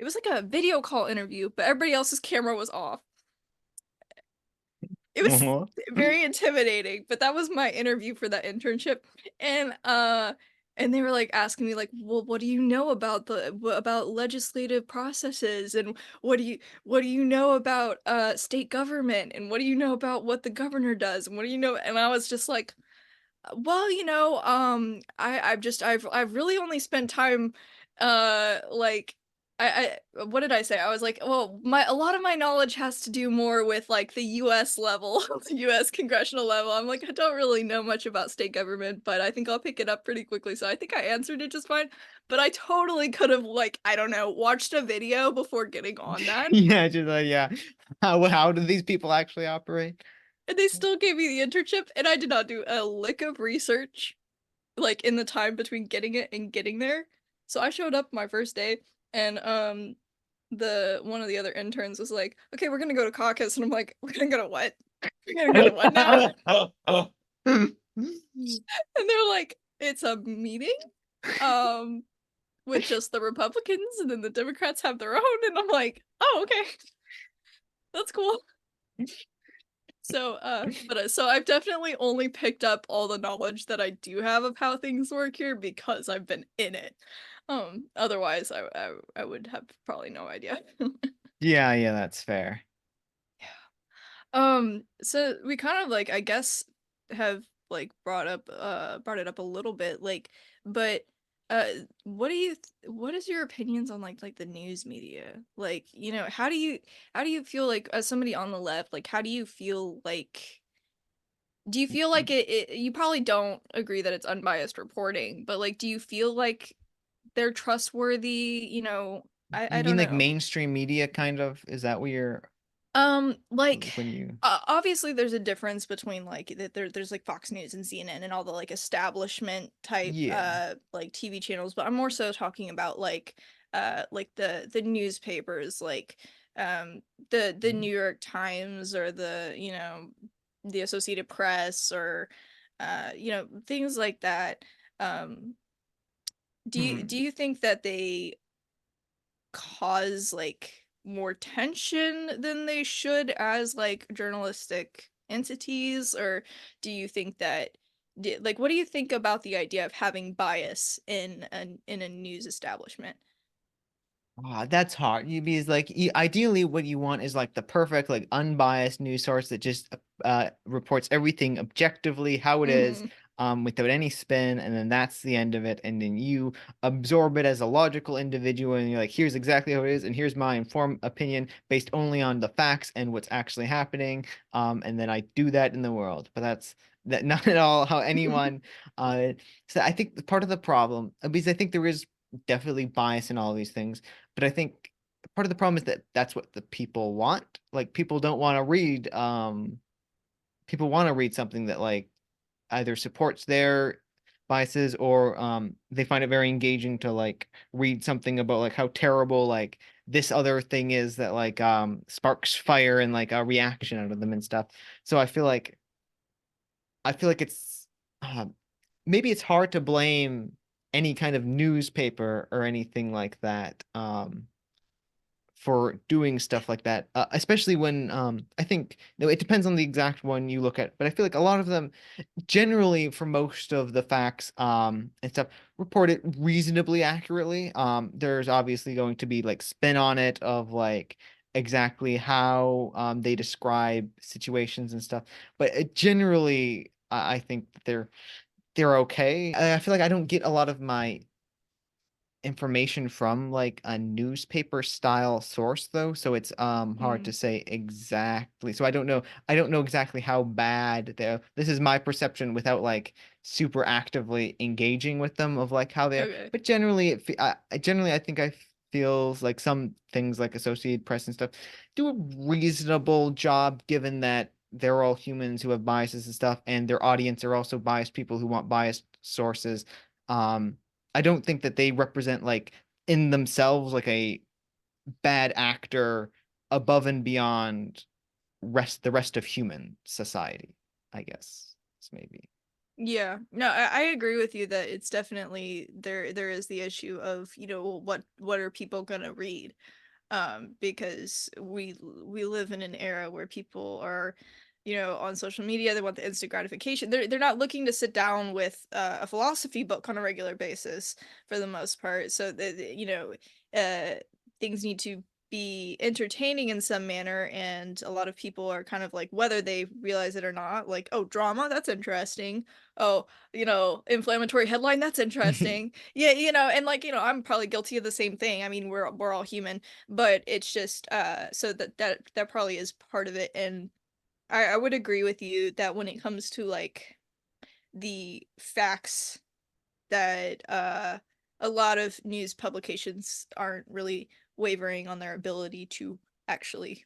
A: was like a video call interview, but everybody else's camera was off. It was very intimidating, but that was my interview for that internship. And they were like asking me like, well, what do you know about about legislative processes, and what do you know about state government, and what do you know about what the governor does, and what do you know? And I was just like, well, I've really only spent time like I what did I say? I was like, well, a lot of my knowledge has to do more with like the US level, the US congressional level. I'm like, I don't really know much about state government, but I think I'll pick it up pretty quickly. So I think I answered it just fine. But I totally could have like, I don't know, watched a video before getting on that.
C: Yeah, just yeah. How do these people actually operate?
A: And they still gave me the internship, and I did not do a lick of research like in the time between getting it and getting there. So I showed up my first day, and the one of the other interns was like, okay, we're gonna go to caucus, and I'm like, we're gonna go to what? We're gonna go to what now? And they're like, it's a meeting with just the Republicans, and then the Democrats have their own, and I'm like, oh, okay. That's cool. So so I've definitely only picked up all the knowledge that I do have of how things work here because I've been in it. Otherwise I would have probably no idea.
C: Yeah, that's fair.
A: Yeah. So we kind of like I guess have like brought it up a little bit like, but what is your opinions on like the news media? Like, how do you feel like as somebody on the left, like how do you feel like do you feel like you probably don't agree that it's unbiased reporting, but like do you feel like they're trustworthy? I
C: You
A: don't
C: mean like
A: know.
C: mainstream media kind of? Is that what you're
A: Like
C: when you
A: obviously there's a difference between like there's like Fox News and CNN and all the like establishment type
C: yeah.
A: like TV channels, but I'm more so talking about like the newspapers like the New York Times or the the Associated Press or things like that. Um do
C: Hmm.
A: you think that they cause like more tension than they should as like journalistic entities, or do you think that like what do you think about the idea of having bias in a news establishment?
C: That's hard. Because like ideally what you want is like the perfect like unbiased news source that just reports everything objectively how it is,
A: Mhm.
C: without any spin, and then that's the end of it, and then you absorb it as a logical individual, and you're like, here's exactly how it is, and here's my informed opinion based only on the facts and what's actually happening, and then I do that in the world. But that's that not at all how anyone uh so I think part of the problem, because I think there is definitely bias in all these things, but I think part of the problem is that that's what the people want. Like people want to read something that like either supports their biases, or they find it very engaging to like read something about like how terrible like this other thing is that like sparks fire and like a reaction out of them and stuff. So I feel like it's maybe it's hard to blame any kind of newspaper or anything like that for doing stuff like that, especially when I think no, it depends on the exact one you look at, but I feel like a lot of them generally, for most of the facts and stuff, report it reasonably accurately. There's obviously going to be like spin on it of like exactly how they describe situations and stuff, but generally I think that they're okay. I feel like I don't get a lot of my information from like a newspaper style source though, so it's hard to
A: Mm,
C: say exactly. So I don't know exactly how bad this is my perception without like super actively engaging with them of like how they're,
A: okay.
C: but generally generally I think I feels like some things like Associated Press and stuff do a reasonable job, given that they're all humans who have biases and stuff, and their audience are also biased people who want biased sources. um I don't think that they represent like in themselves like a bad actor above and beyond the rest of human society, I guess. It's maybe.
A: Yeah, no, I agree with you that it's definitely there is the issue of what are people gonna read, because we live in an era where people are on social media. They want the instant gratification. They're not looking to sit down with a philosophy book on a regular basis for the most part, so things need to be entertaining in some manner, and a lot of people are kind of like, whether they realize it or not, like, oh, drama, that's interesting. Oh, inflammatory headline, that's interesting. Yeah, and like, I'm probably guilty of the same thing. I mean, we're all human, but it's just so that probably is part of it. And I would agree with you that when it comes to like the facts, that a lot of news publications aren't really wavering on their ability to actually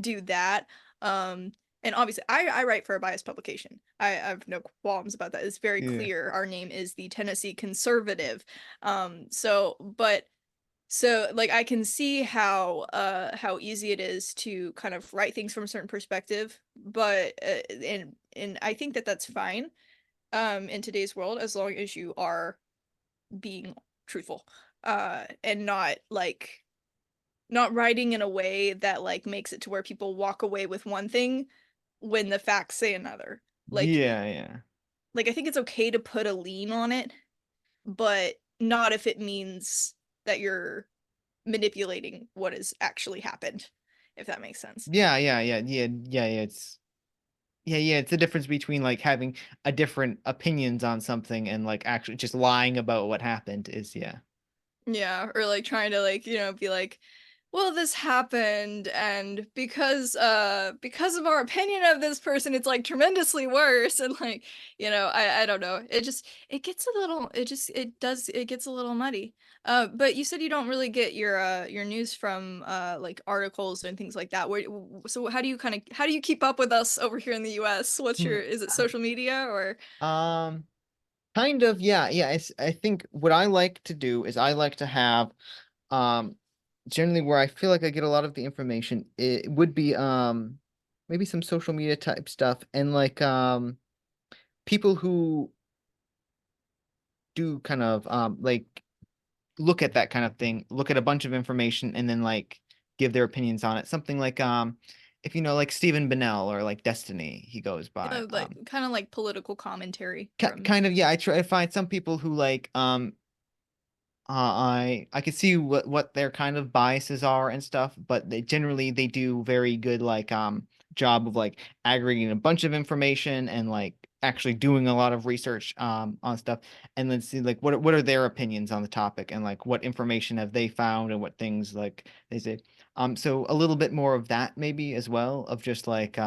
A: do that. Um, and obviously, I write for a biased publication. I have no qualms about that. It's very
C: Yeah.
A: clear. Our name is the Tennessee Conservative. So like I can see how easy it is to kind of write things from a certain perspective, but and I think that that's fine in today's world, as long as you are being truthful and not writing in a way that like makes it to where people walk away with one thing when the facts say another. Like
C: Yeah, yeah.
A: like I think it's okay to put a lean on it, but not if it means that you're manipulating what has actually happened, if that makes sense.
C: Yeah. It's the difference between like having a different opinions on something and like actually just lying about what happened is, yeah.
A: Yeah, or like trying to like, be like, well, this happened, and because of our opinion of this person, it's like tremendously worse, and like, I don't know. It gets a little it gets a little muddy. But you said you don't really get your news from like articles and things like that. So how do you keep up with us over here in the US? Is it social media or
C: Um, Kind of, yeah, yeah. I think what I like to do is I like to have um generally where I feel like I get a lot of the information, it would be maybe some social media type stuff and like people who do kind of like look at that kind of thing, look at a bunch of information and then like give their opinions on it. Something like if you know like Stephen Bennell or like Destiny, he goes by.
A: like kind of like political commentary
C: Ki
A: from
C: kind of, yeah, I try to find some people who like I could see what their kind of biases are and stuff, but they do very good like job of like aggregating a bunch of information and like actually doing a lot of research on stuff and then see like what are their opinions on the topic and like what information have they found and what things like they say. So a little bit more of that maybe as well of just like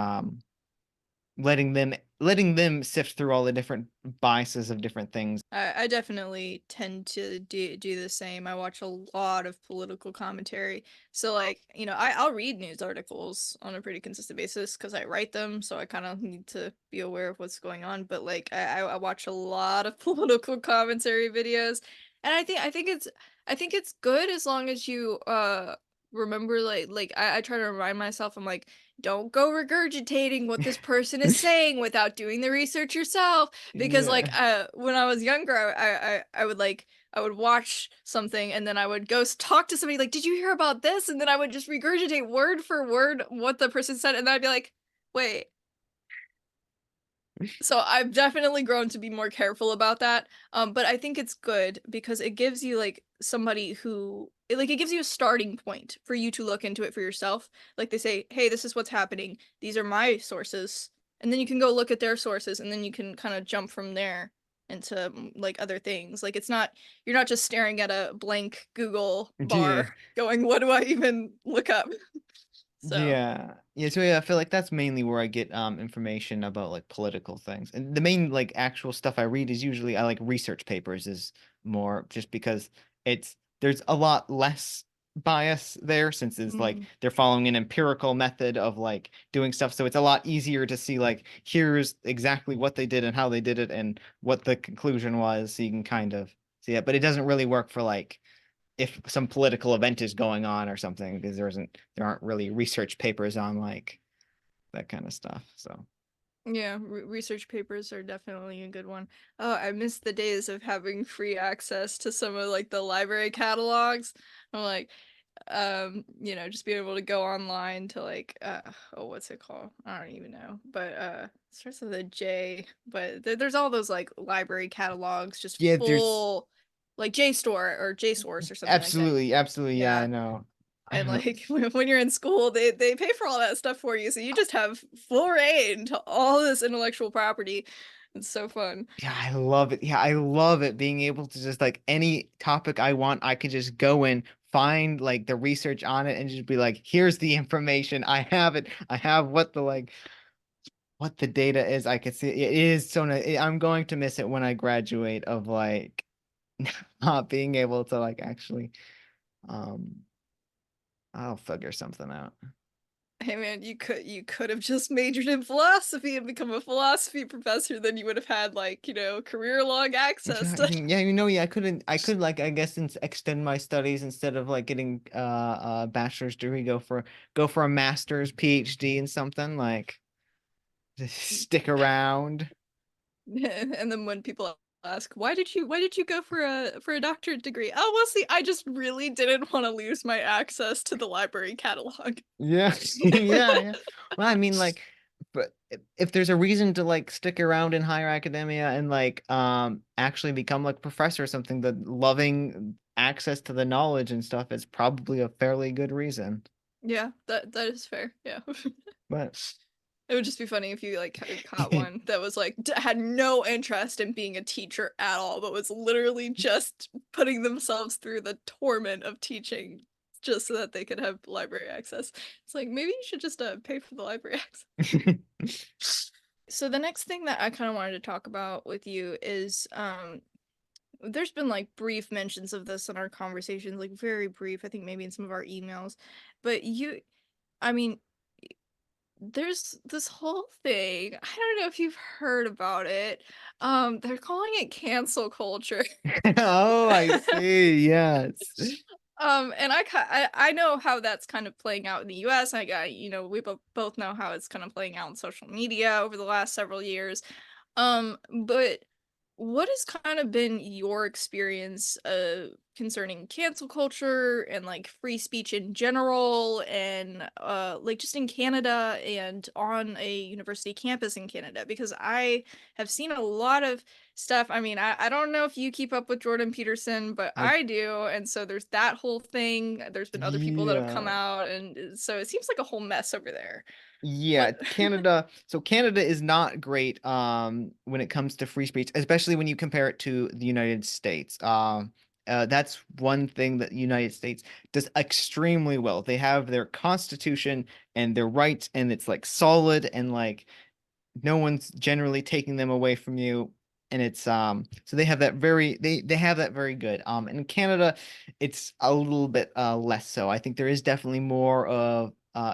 C: letting them sift through all the different biases of different things.
A: I definitely tend to do the same. I watch a lot of political commentary. So like, I'll read news articles on a pretty consistent basis because I write them, so I kind of need to be aware of what's going on. But like I watch a lot of political commentary videos. And I think it's good as long as you remember like I try to remind myself, I'm like, don't go regurgitating what this person is saying without doing the research yourself, because like
C: Yeah.
A: when I was younger, I would watch something and then I would go talk to somebody like, did you hear about this? And then I would just regurgitate word for word what the person said, and then I'd be like, wait. So I've definitely grown to be more careful about that. But I think it's good because it gives you like somebody it gives you a starting point for you to look into it for yourself. Like they say, hey, this is what's happening. These are my sources. And then you can go look at their sources and then you can kind of jump from there into like other things. Like you're not just staring at a blank Google
C: Yeah.
A: bar going, what do I even look up? So
C: Yeah. Yeah, so yeah, I feel like that's mainly where I get information about like political things. And the main like actual stuff I read is usually I like research papers is more just because there's a lot less bias there since it's like
A: mm,
C: they're following an empirical method of like doing stuff. So it's a lot easier to see like here's exactly what they did and how they did it and what the conclusion was. So you can kind of see it. But it doesn't really work for like if some political event is going on or something because there aren't really research papers on like that kind of stuff. So
A: yeah, research papers are definitely a good one. Oh, I miss the days of having free access to some of like the library catalogs. I'm like, just being able to go online to like, oh, what's it called? I don't even know. But it starts with a J. But there's all those like library catalogs, just
C: yeah, there's
A: full, like JSTOR or JSource or something like that.
C: absolutely, yeah, I
A: Yeah.
C: know.
A: And
C: I
A: like when you're in school, they pay for all that stuff for you, so you just have full reign to all this intellectual property. It's so fun.
C: Yeah, I love it. Yeah, I love it being able to just like any topic I want, I could just go in, find like the research on it and just be like, here's the information. I have it. I have what the data is. I could see it is so nice. I'm going to miss it when I graduate of like not being able to like actually um I'll figure something out.
A: Hey man, you could have just majored in philosophy and become a philosophy professor, then you would have had like, career long access
C: Yeah,
A: to
C: yeah, yeah, I could like I guess extend my studies instead of like getting a bachelor's degree, go for a master's PhD in something like just stick around.
A: and then when people ask, why did you go for a doctorate degree? Oh, well, see, I just really didn't want to lose my access to the library catalog.
C: Yeah. Yeah, yeah. Well, I mean like but if there's a reason to like stick around in higher academia and like actually become like professor or something, that loving access to the knowledge and stuff is probably a fairly good reason.
A: Yeah, that is fair. Yeah.
C: But
A: It would just be funny if you like caught one that was like had no interest in being a teacher at all, but was literally just putting themselves through the torment of teaching just so that they could have library access. It's like, maybe you should just pay for the library access. So the next thing that I kind of wanted to talk about with you is there's been like brief mentions of this in our conversations, like very brief, I think maybe in some of our emails. But I mean, there's this whole thing. I don't know if you've heard about it. They're calling it cancel culture.
C: Oh, I see. Yes.
A: And I know how that's kind of playing out in the US. We both know how it's kind of playing out in social media over the last several years. But what has kind of been your experience concerning cancel culture and like free speech in general, and like just in Canada and on a university campus in Canada? Because I have seen a lot of stuff. I mean, I don't know if you keep up with Jordan Peterson, but
C: I
A: I do. And so there's that whole thing. There's been other people that have come
C: yeah.
A: out, and so it seems like a whole mess over there.
C: Yeah,
A: What?
C: Canada. So Canada is not great when it comes to free speech, especially when you compare it to the United States. That's one thing that the United States does extremely well. They have their constitution and their rights, and it's like solid, and like no one's generally taking them away from you. And it's so they have that they have that very good. In Canada it's a little bit less so. I think there is definitely more of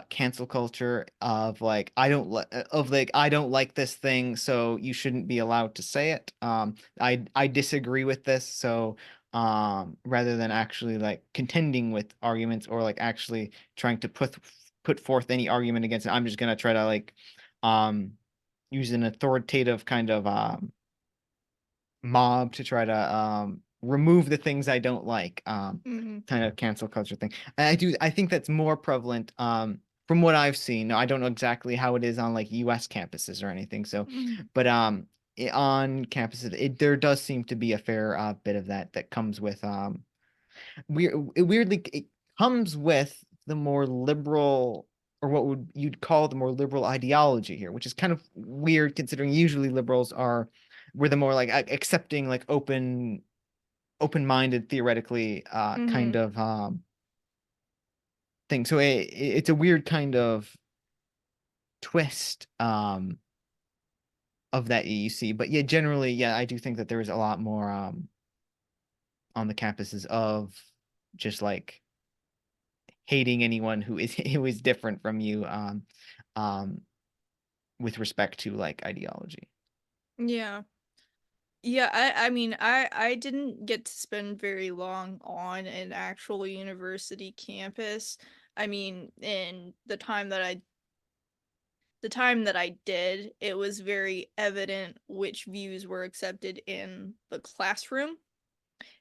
C: cancel culture of like I don't like this thing, so you shouldn't be allowed to say it. I disagree with this, so rather than actually like contending with arguments or like actually trying to put forth any argument against it, I'm just gonna try to like um use an authoritative kind of mob to try to remove the things I don't like,
A: Mhm.
C: kind of cancel culture thing. I think that's more prevalent from what I've seen. Now, I don't know exactly how it is on like US campuses or anything. So,
A: Mhm.
C: but on campuses there does seem to be a fair bit of that comes with weirdly it comes with the more liberal, or what would you'd call the more liberal ideology here, which is kind of weird considering usually liberals are we're the more like accepting, like open-minded, theoretically kind
A: Mhm.
C: of thing. So it's a weird kind of twist of that you see. But yeah, generally, yeah, I do think that there is a lot more on the campuses of just like hating anyone who is different from you um with respect to like ideology.
A: Yeah. Yeah, I mean, I didn't get to spend very long on an actual university campus. I mean, in the time that I did, it was very evident which views were accepted in the classroom.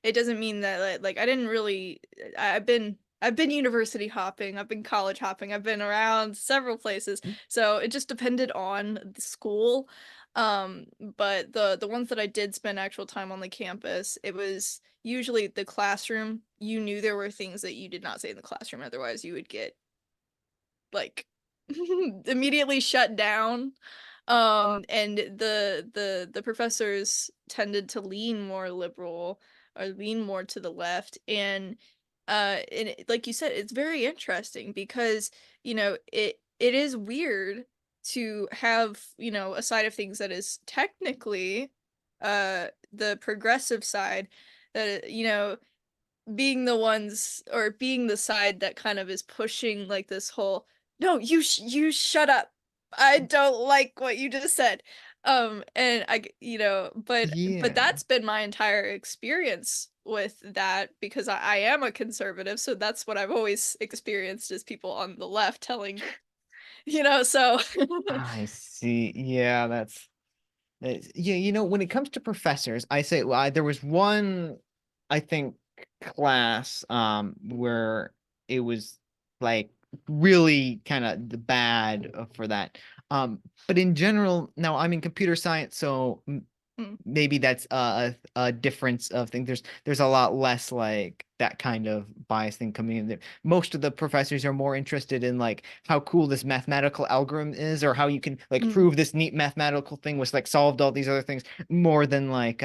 A: It doesn't mean that like I didn't really I've been university hopping, I've been college hopping, I've been around several places. So it just depended on the school. But the ones that I did spend actual time on the campus, it was usually the classroom. You knew there were things that you did not say in the classroom, otherwise you would get like immediately shut down. And the professors tended to lean more liberal or lean more to the left. Like you said, it's very interesting because it is weird to have a side of things that is technically the progressive side, that being the ones, or being the side that kind of is pushing like this whole, no, you shut up, I don't like what you just said. And but
C: Yeah.
A: that's been my entire experience with that, because I am a conservative, so that's what I've always experienced, is people on the left telling, so
C: I see. Yeah, yeah, when it comes to professors, I say, well, there was one, I think, class where it was like really kind of bad for that. But in general, now I'm in computer science, so
A: Mm,
C: maybe that's a difference of things. There's a lot less like that kind of bias thing coming in there. Most of the professors are more interested in like how cool this mathematical algorithm is, or how you can like
A: mm,
C: prove this neat mathematical thing was like solved all these other things, more than like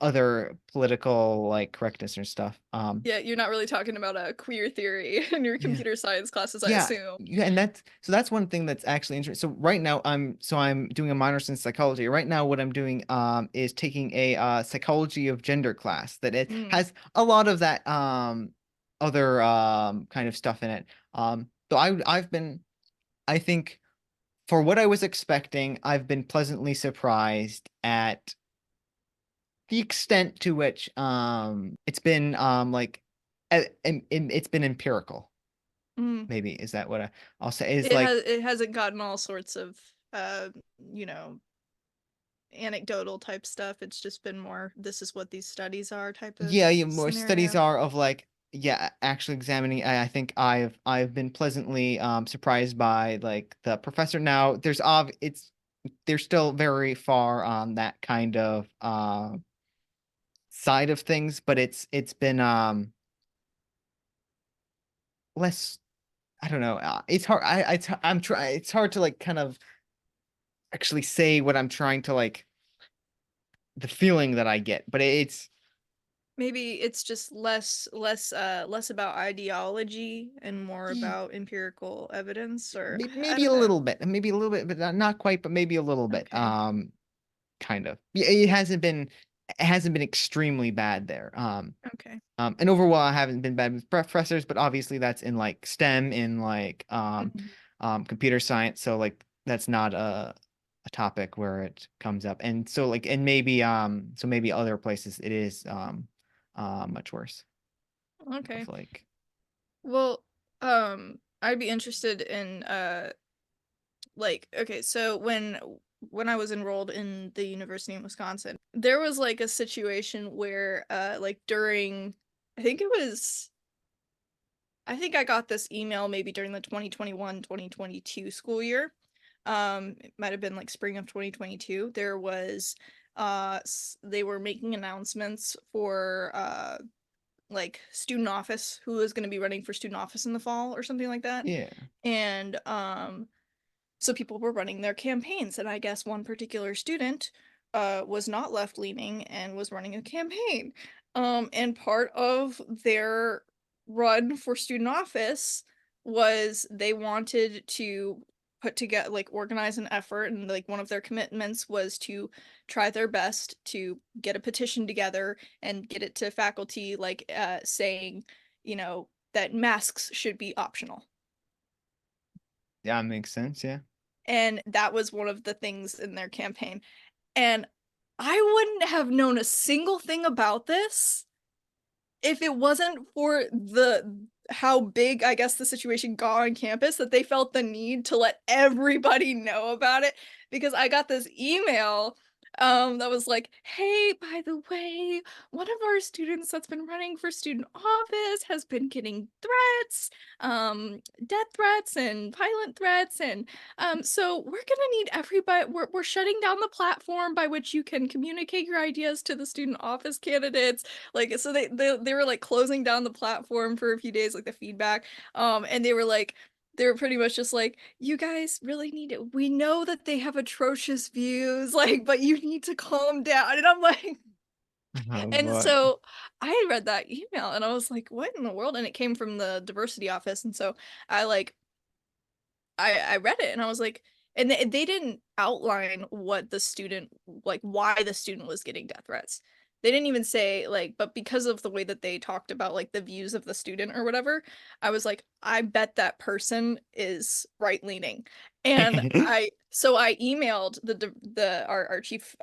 C: other political like correctness and stuff.
A: Yeah, you're not really talking about a queer theory in your
C: Yeah.
A: computer science classes, I
C: Yeah,
A: assume.
C: yeah, and that's one thing that's actually interesting. So right now I'm doing a minors in psychology. Right now what I'm doing is taking a psychology of gender class that it
A: Mm.
C: has a lot of that other kind of stuff in it. So I've been, I think, for what I was expecting, I've been pleasantly surprised at the extent to which it's been like it's been empirical.
A: Mm.
C: Maybe is that what I'll say is
A: It
C: like.
A: hasn't gotten all sorts of you know, anecdotal type stuff. It's just been more this is what these studies are type of
C: Yeah, yeah, more studies
A: scenario.
C: are of like, yeah, actually examining. I think I've been pleasantly surprised by like the professor. Now they're still very far on that kind of side of things, but it's been less. I don't know. It's hard. I'm trying. It's hard to like kind of actually say what I'm trying to like the feeling that I get, but it's
A: Maybe it's just less about ideology and more about empirical evidence, or I
C: maybe
A: don't
C: a
A: know.
C: little bit, maybe a little bit, but not quite, but maybe a little bit.
A: Okay.
C: Kind of. Yeah, it hasn't been extremely bad there.
A: Okay.
C: And overall, I haven't been bad with professors, but obviously that's in like STEM, in like
A: Mhm.
C: computer science. So like that's not a topic where it comes up, and so like and maybe so maybe other places it is much worse.
A: Okay.
C: Of like
A: Well, I'd be interested in like okay, so when I was enrolled in the university in Wisconsin, there was like a situation where like during I think it was I think I got this email maybe during the 2021-2022 school year. It might have been like spring of 2022. There was they were making announcements for like student office, who was going to be running for student office in the fall or something like that.
C: yeah.
A: And so people were running their campaigns, and I guess one particular student was not left leaning and was running a campaign. And part of their run for student office was they wanted to put together like organize an effort, and like one of their commitments was to try their best to get a petition together and get it to faculty, like saying, you know, that masks should be optional.
C: Yeah, makes sense. Yeah.
A: And that was one of the things in their campaign. And I wouldn't have known a single thing about this if it wasn't for the how big I guess the situation got on campus, that they felt the need to let everybody know about it, because I got this email that was like, "Hey, by the way, one of our students that's been running for student office has been getting threats, death threats and violent threats, and so we're gonna need everybody. We're shutting down the platform by which you can communicate your ideas to the student office candidates." Like so they were like closing down the platform for a few days, like the feedback. And they were pretty much just like, you guys really need it. We know that they have atrocious views, like, but you need to calm down. And I'm like,
C: Oh
A: and
C: boy.
A: so I read that email and I was like, what in the world? And it came from the diversity office. And so I like I read it and I was like, and they didn't outline what the student, like why the student was getting death threats. They didn't even say like, but because of the way that they talked about like the views of the student or whatever, I was like, I bet that person is right leaning. And I emailed our chief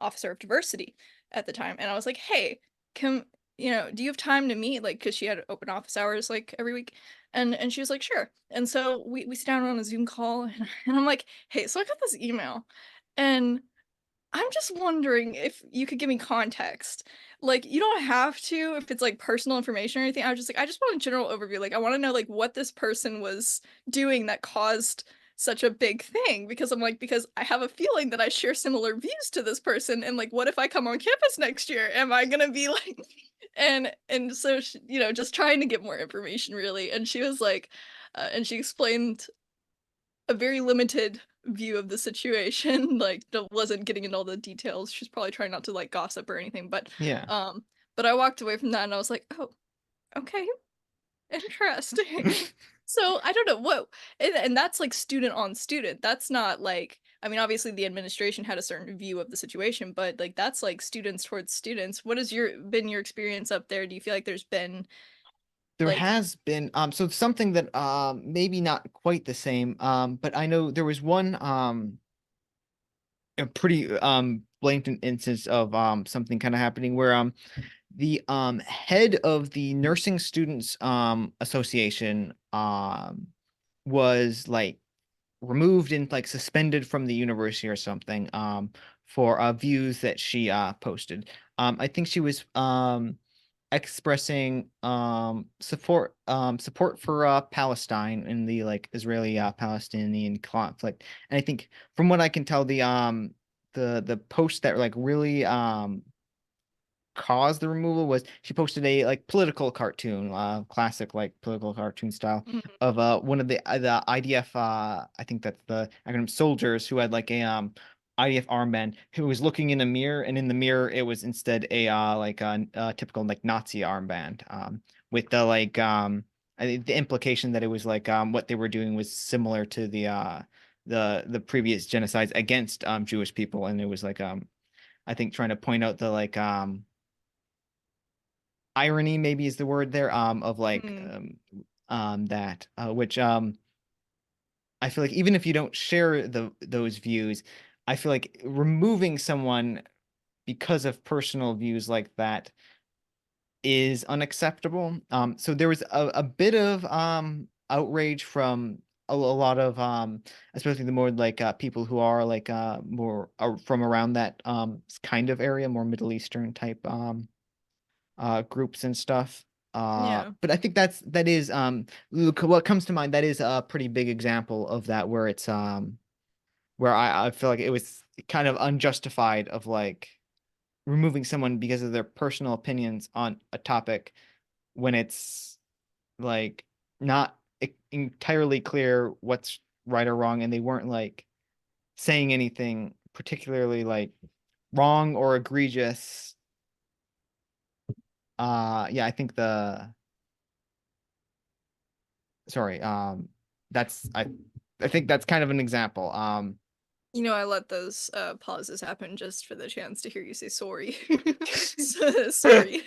A: officer of diversity at the time, and I was like, hey, can do you have time to meet, like, because she had open office hours like every week. And she was like, sure. And so we sit down on a Zoom call, and I'm like, hey, so I got this email, and I'm just wondering if you could give me context. Like, you don't have to if it's like personal information or anything. I was just like, I just want a general overview. Like, I want to know like what this person was doing that caused such a big thing, because I'm like, because I have a feeling that I share similar views to this person, and like what if I come on campus next year? Am I gonna be like and so she, just trying to get more information really. And she was like and she explained a very limited view of the situation. Like, wasn't getting into all the details. She's probably trying not to like gossip or anything. But
C: Yeah.
A: but I walked away from that and I was like, oh, okay, interesting. So I don't know what, and that's like student on student. That's not like, I mean, obviously the administration had a certain view of the situation, but like that's like students towards students. What has been your experience up there? Do you feel like there's been
C: There
A: like,
C: has been so something that maybe not quite the same, but I know there was one a pretty blatant instance of something kind of happening where the head of the nursing students association was like removed and like suspended from the university or something for views that she posted. I think she was expressing support for Palestine in the like Israeli Palestinian conflict. And I think from what I can tell, the post that like really caused the removal was she posted a like political cartoon, classic like political cartoon style
A: mhm,
C: of one of the IDF I think that's the acronym soldiers who had like a IDF armband who was looking in a mirror, and in the mirror it was instead a like a typical like Nazi armband with the like I think the implication that it was like what they were doing was similar to the previous genocides against Jewish people, and it was like I think trying to point out the like irony maybe is the word there of like
A: mm,
C: that which I feel like even if you don't share those views, I feel like removing someone because of personal views like that is unacceptable. So there was a bit of outrage from a lot of especially the more like people who are like more from around that kind of area, more Middle Eastern type groups and stuff.
A: yeah.
C: But I think that is look, what comes to mind, that is a pretty big example of that where it's where I feel like it was kind of unjustified of like removing someone because of their personal opinions on a topic when it's like not entirely clear what's right or wrong, and they weren't like saying anything particularly like wrong or egregious. Yeah, I think the sorry, that's I think that's kind of an example.
A: You know, I let those pauses happen just for the chance to hear you say sorry. Sorry.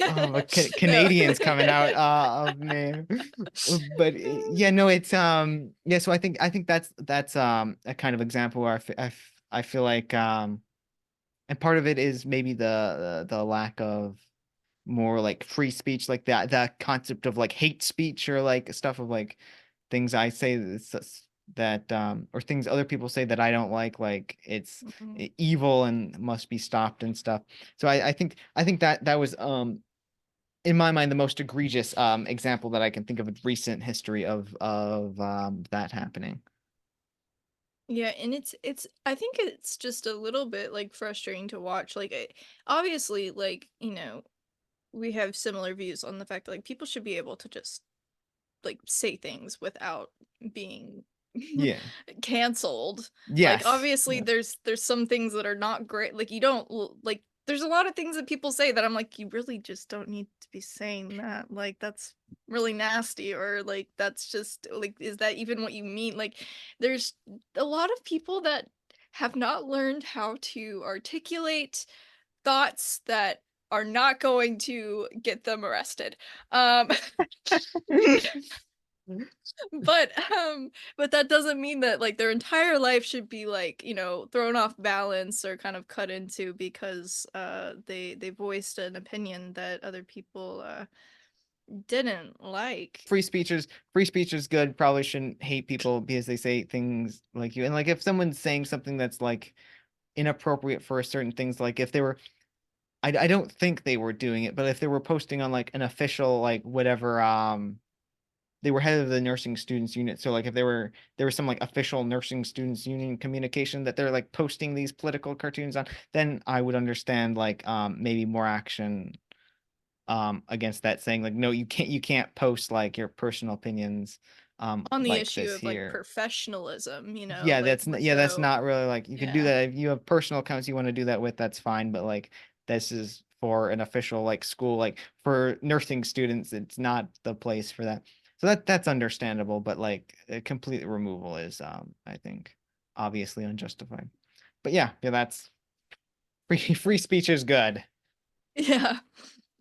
C: Oh, but
A: No.
C: Canadians coming out of me. But yeah, no, it's yeah, so I think that's a kind of example where I feel like and part of it is maybe the lack of more like free speech, like that concept of like hate speech or like stuff of like things I say that or things other people say that I don't like it's
A: Mhm.
C: evil and must be stopped and stuff. So I think that was in my mind the most egregious example that I can think of in recent history of that happening.
A: Yeah, and it's I think it's just a little bit like frustrating to watch. Like obviously like, you know, we have similar views on the fact that like people should be able to just like say things without being
C: Yeah.
A: canceled. Like
C: Yes.
A: obviously
C: Yeah.
A: there's some things that are not great. Like you don't like there's a lot of things that people say that I'm like you really just don't need to be saying that. Like that's really nasty, or like that's just like is that even what you mean? Like there's a lot of people that have not learned how to articulate thoughts that are not going to get them arrested. Um but but that doesn't mean that like their entire life should be like, you know, thrown off balance or kind of cut into because they voiced an opinion that other people didn't like.
C: Free speech is good. Probably shouldn't hate people because they say things like you. And like if someone's saying something that's like inappropriate for certain things, like if they were I don't think they were doing it, but if they were posting on like an official like whatever they were head of the nursing students unit, so like if there was some like official nursing students union communication that they're like posting these political cartoons on, then I would understand like maybe more action against that, saying like no, you can't post like your personal opinions
A: On the
C: like
A: issue
C: this
A: of like
C: here.
A: professionalism,
C: Yeah,
A: like
C: that's
A: so
C: not really like you can do
A: yeah.
C: that if you have personal accounts you want to do that with, that's fine. But like this is for an official like school, like for nursing students, it's not the place for that. So that's understandable, but like a complete removal is I think obviously unjustified. But yeah, that's free speech is good.
A: Yeah.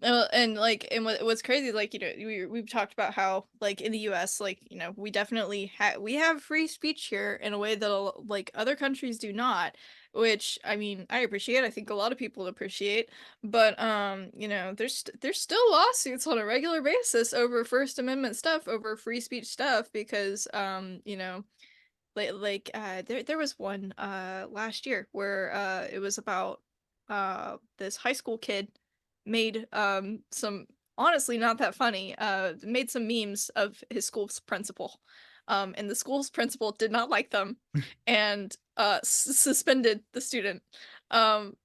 A: And like, and what's crazy, like, we've talked about how, like, in the US, like, we definitely we have free speech here in a way that like other countries do not, which I mean, I appreciate. I think a lot of people appreciate, but there's still lawsuits on a regular basis over First Amendment stuff, over free speech stuff, because there was one last year where it was about this high school kid made some, honestly not that funny, made some memes of his school's principal, and the school's principal did not like them and suspended the student, um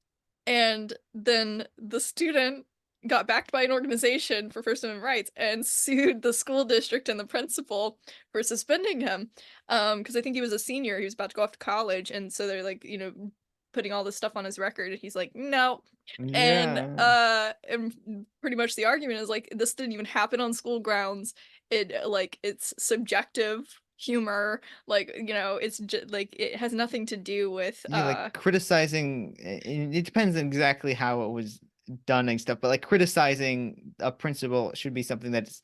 A: and then the student got backed by an organization for First Amendment rights and sued the school district and the principal for suspending him. Because I think he was a senior, he was about to go off to college, and so they're like, putting all this stuff on his record, and he's like, no.
C: Yeah.
A: And pretty much the argument is like, this didn't even happen on school grounds. It's subjective humor, like, it's just like, it has nothing to do with
C: Yeah, like criticizing it depends on exactly how it was done and stuff, but like criticizing a principle should be something that's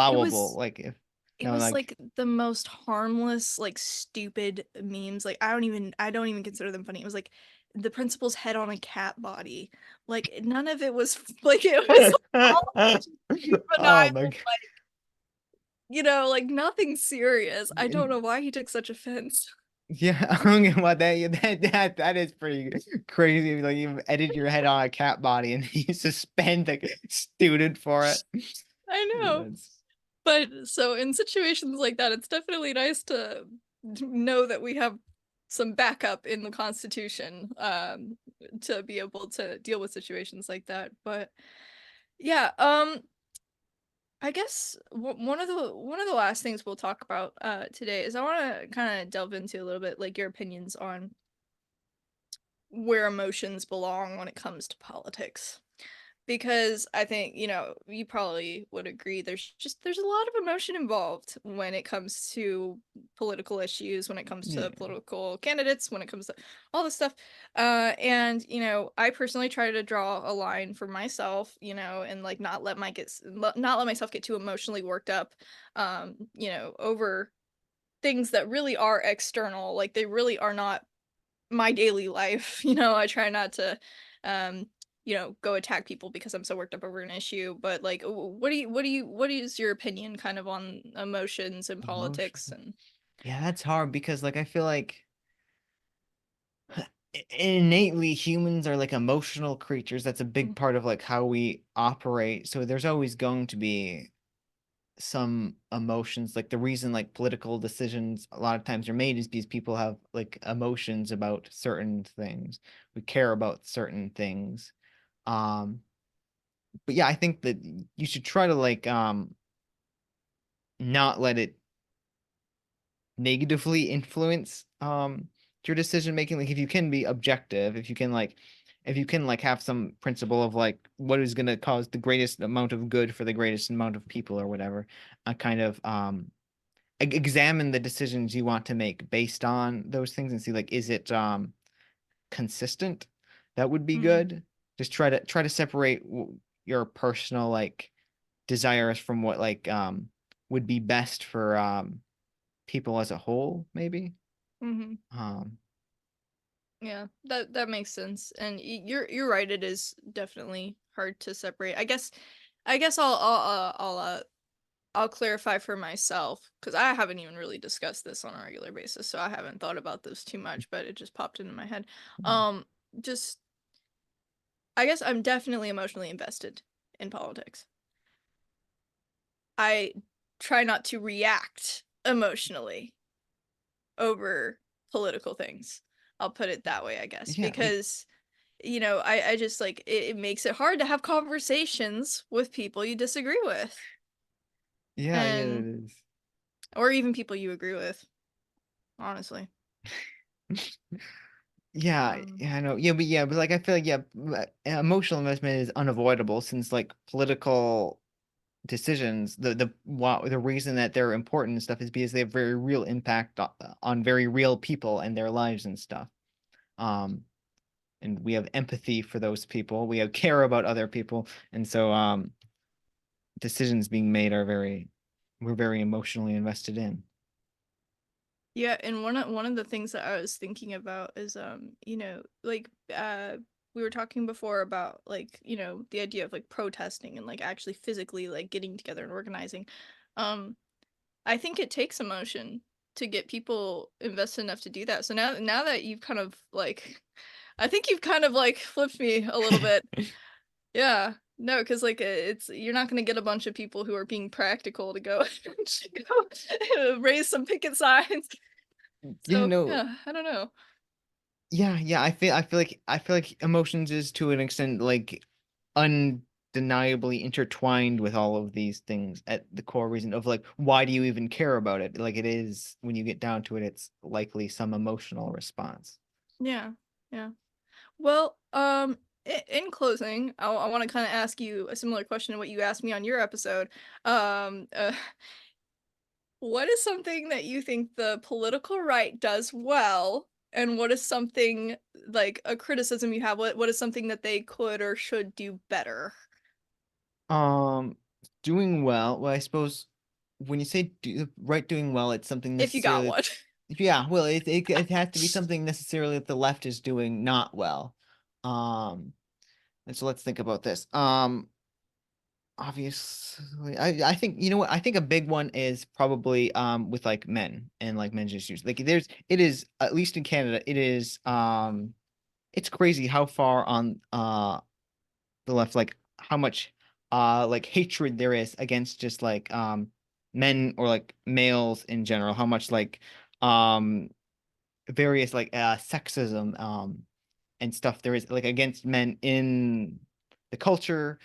A: it
C: allowable.
A: was
C: Like if
A: it
C: no,
A: was
C: like
A: like the most harmless, like stupid memes. Like I don't even consider them funny. It was like the principal's head on a cat body. Like none of it was like, it was all just
C: oh
A: juvenile,
C: my God.
A: like nothing serious. I don't
C: And
A: know why he took such offense.
C: yeah, I don't know about that. Yeah, that is pretty crazy. Like you edit your head on a cat body and you suspend a student for it.
A: I
C: Yeah,
A: know.
C: that's
A: But so in situations like that, it's definitely nice to know that we have some backup in the Constitution, to be able to deal with situations like that. But yeah, I guess one of the last things we'll talk about today is I want to kind of delve into a little bit like your opinions on where emotions belong when it comes to politics. Because I think, you probably would agree, there's a lot of emotion involved when it comes to political issues, when it comes to
C: yeah.
A: political candidates, when it comes to all this stuff. And I personally try to draw a line for myself, and like not let myself get too emotionally worked up, over things that really are external, like they really are not my daily life. I try not to um go attack people because I'm so worked up over an issue. But like, what is your opinion kind of on emotions and
C: Emotion.
A: politics and
C: Yeah, that's hard because like I feel like innately humans are like emotional creatures. That's a big part of like how we operate. So there's always going to be some emotions. Like the reason like political decisions a lot of times are made is because people have like emotions about certain things. We care about certain things. Um, but yeah, I think that you should try to like not let it negatively influence your decision making. Like if you can be objective, if you can like have some principle of like what is going to cause the greatest amount of good for the greatest amount of people or whatever, kind of examine the decisions you want to make based on those things and see like is it consistent. That would be
A: Mhm.
C: good. Just try to separate your personal like desires from what like would be best for people as a whole, maybe.
A: Mhm.
C: Um,
A: Yeah, that makes sense. And you're right, it is definitely hard to separate. I guess I'll clarify for myself, because I haven't even really discussed this on a regular basis, so I haven't thought about this too much, but it just popped into my head. Um, just I guess I'm definitely emotionally invested in politics. I try not to react emotionally over political things. I'll put it that way, I guess,
C: yeah, like
A: because I just like it makes it hard to have conversations with people you disagree with.
C: yeah, it
A: And
C: is.
A: Or even people you agree with, honestly.
C: Yeah, I know. But like I feel like emotional investment is unavoidable since like political decisions, the reason that they're important and stuff is because they have very real impact on very real people and their lives and stuff. Um, and we have empathy for those people. We have care about other people, and so decisions being made we're very emotionally invested in.
A: Yeah, and one of the things that I was thinking about is like we were talking before about like, the idea of like protesting and like actually physically like getting together and organizing. Um I think it takes emotion to get people invested enough to do that. So now that you've kind of like I think you've kind of like flipped me a little bit. Yeah. No, because like it's you're not gonna get a bunch of people who are being practical to go, to go raise some picket signs.
C: Yeah,
A: So
C: no,
A: yeah, I don't know.
C: yeah. I feel like emotions is to an extent like undeniably intertwined with all of these things at the core reason of like why do you even care about it? Like it is when you get down to it, it's likely some emotional response.
A: Yeah, yeah. Well, in closing, I want to kind of ask you a similar question to what you asked me on your episode. Um, uh, what is something that you think the political right does well, and what is something like a criticism you have? What is something that they could or should do better?
C: Um, Doing well. Well, I suppose when you say doing well, it's something
A: If you got
C: necessarily.
A: one.
C: Yeah, well, it has to be something necessarily that the left is doing not well. Um, and so let's think about this. Obviously, I think you know what I think a big one is probably with like men and like men's issues. Like it is at least in Canada, it is it's crazy how far on the left, like how much like hatred there is against just like men or like males in general, how much like um various like sexism and stuff there is like against men in the culture,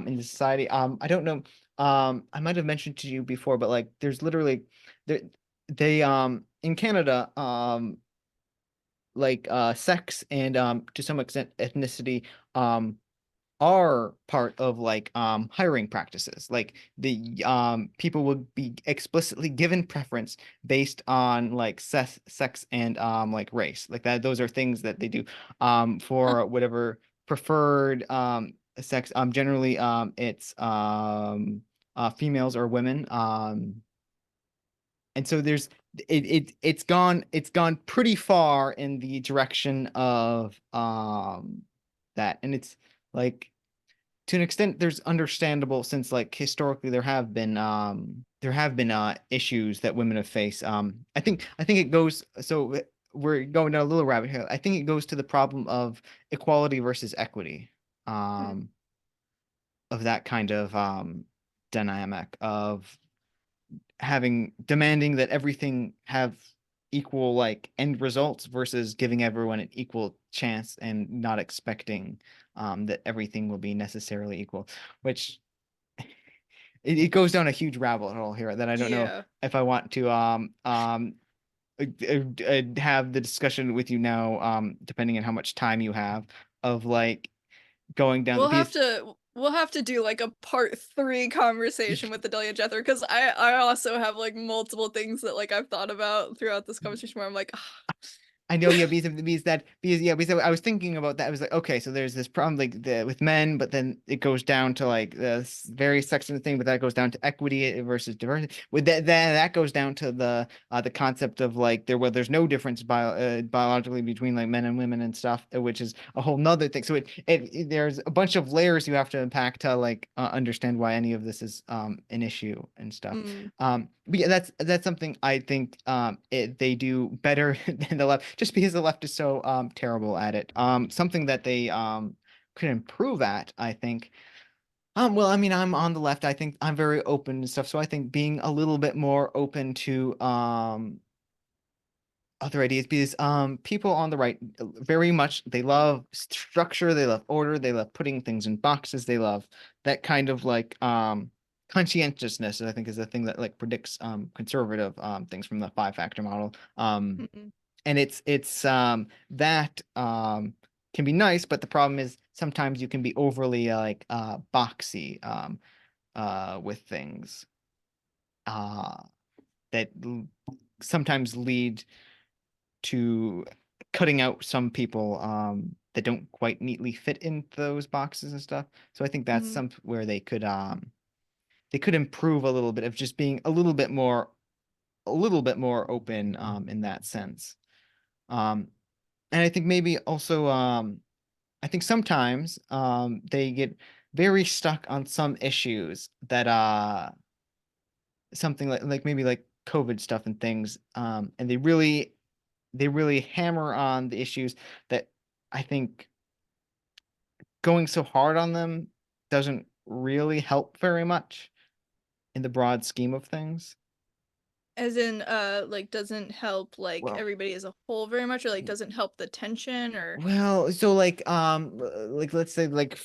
C: in the society. I don't know, I might have mentioned to you before, but like there's literally there they in Canada, like sex and to some extent ethnicity um are part of like hiring practices. Like the people would be explicitly given preference based on like sex and like race. Like that those are things that they do
A: Huh.
C: for whatever preferred sex. Generally it's females or women. And so it's gone pretty far in the direction of that. And it's like to an extent there's understandable since like historically there have been issues that women have faced. I think it goes so we're going down a little rabbit hole. I think it goes to the problem of equality versus equity,
A: Mm.
C: um of that kind of dynamic of having demanding that everything have equal like end results versus giving everyone an equal chance and not expecting that everything will be necessarily equal, which it goes down a huge rabbit hole here that I don't know
A: Yeah.
C: if I want to have the discussion with you now, depending on how much time you have of like going down the piece.
A: We'll have to do like a part 3 conversation with Adelia Jethro, because I also have like multiple things that like I've thought about throughout this conversation where I'm like,
C: I know, yeah, because I was thinking about that. I was like, okay, so there's this problem like with men, but then it goes down to like this very sexist thing, but that goes down to equity versus diversity. With that goes down to the concept of like there's no difference biologically between like men and women and stuff, which is a whole nother thing. So there's a bunch of layers you have to unpack to like understand why any of this is an issue and stuff.
A: mm,
C: But yeah, that's something I think they do better than the left, just because the left is so terrible at it. Something that they could improve at, I think. Well, I mean, I'm on the left. I think I'm very open and stuff, so I think being a little bit more open to other ideas, because people on the right very much they love structure, they love order, they love putting things in boxes, they love that kind of like conscientiousness, I think, is the thing that like predicts conservative things from the five factor model.
A: Mm-mm.
C: And it's that can be nice, but the problem is sometimes you can be overly like boxy with things that sometimes lead to cutting out some people that don't quite neatly fit into those boxes and stuff. So I think that's
A: Mm-hmm.
C: some where they could improve a little bit of just being a little bit more open in that sense. Um and I think maybe also I think sometimes they get very stuck on some issues that something like maybe like COVID stuff and things and they really hammer on the issues that I think going so hard on them doesn't really help very much in the broad scheme of things.
A: As in, like, doesn't help like
C: Well,
A: everybody as a whole very much, or like doesn't help the tension, or
C: so like let's say like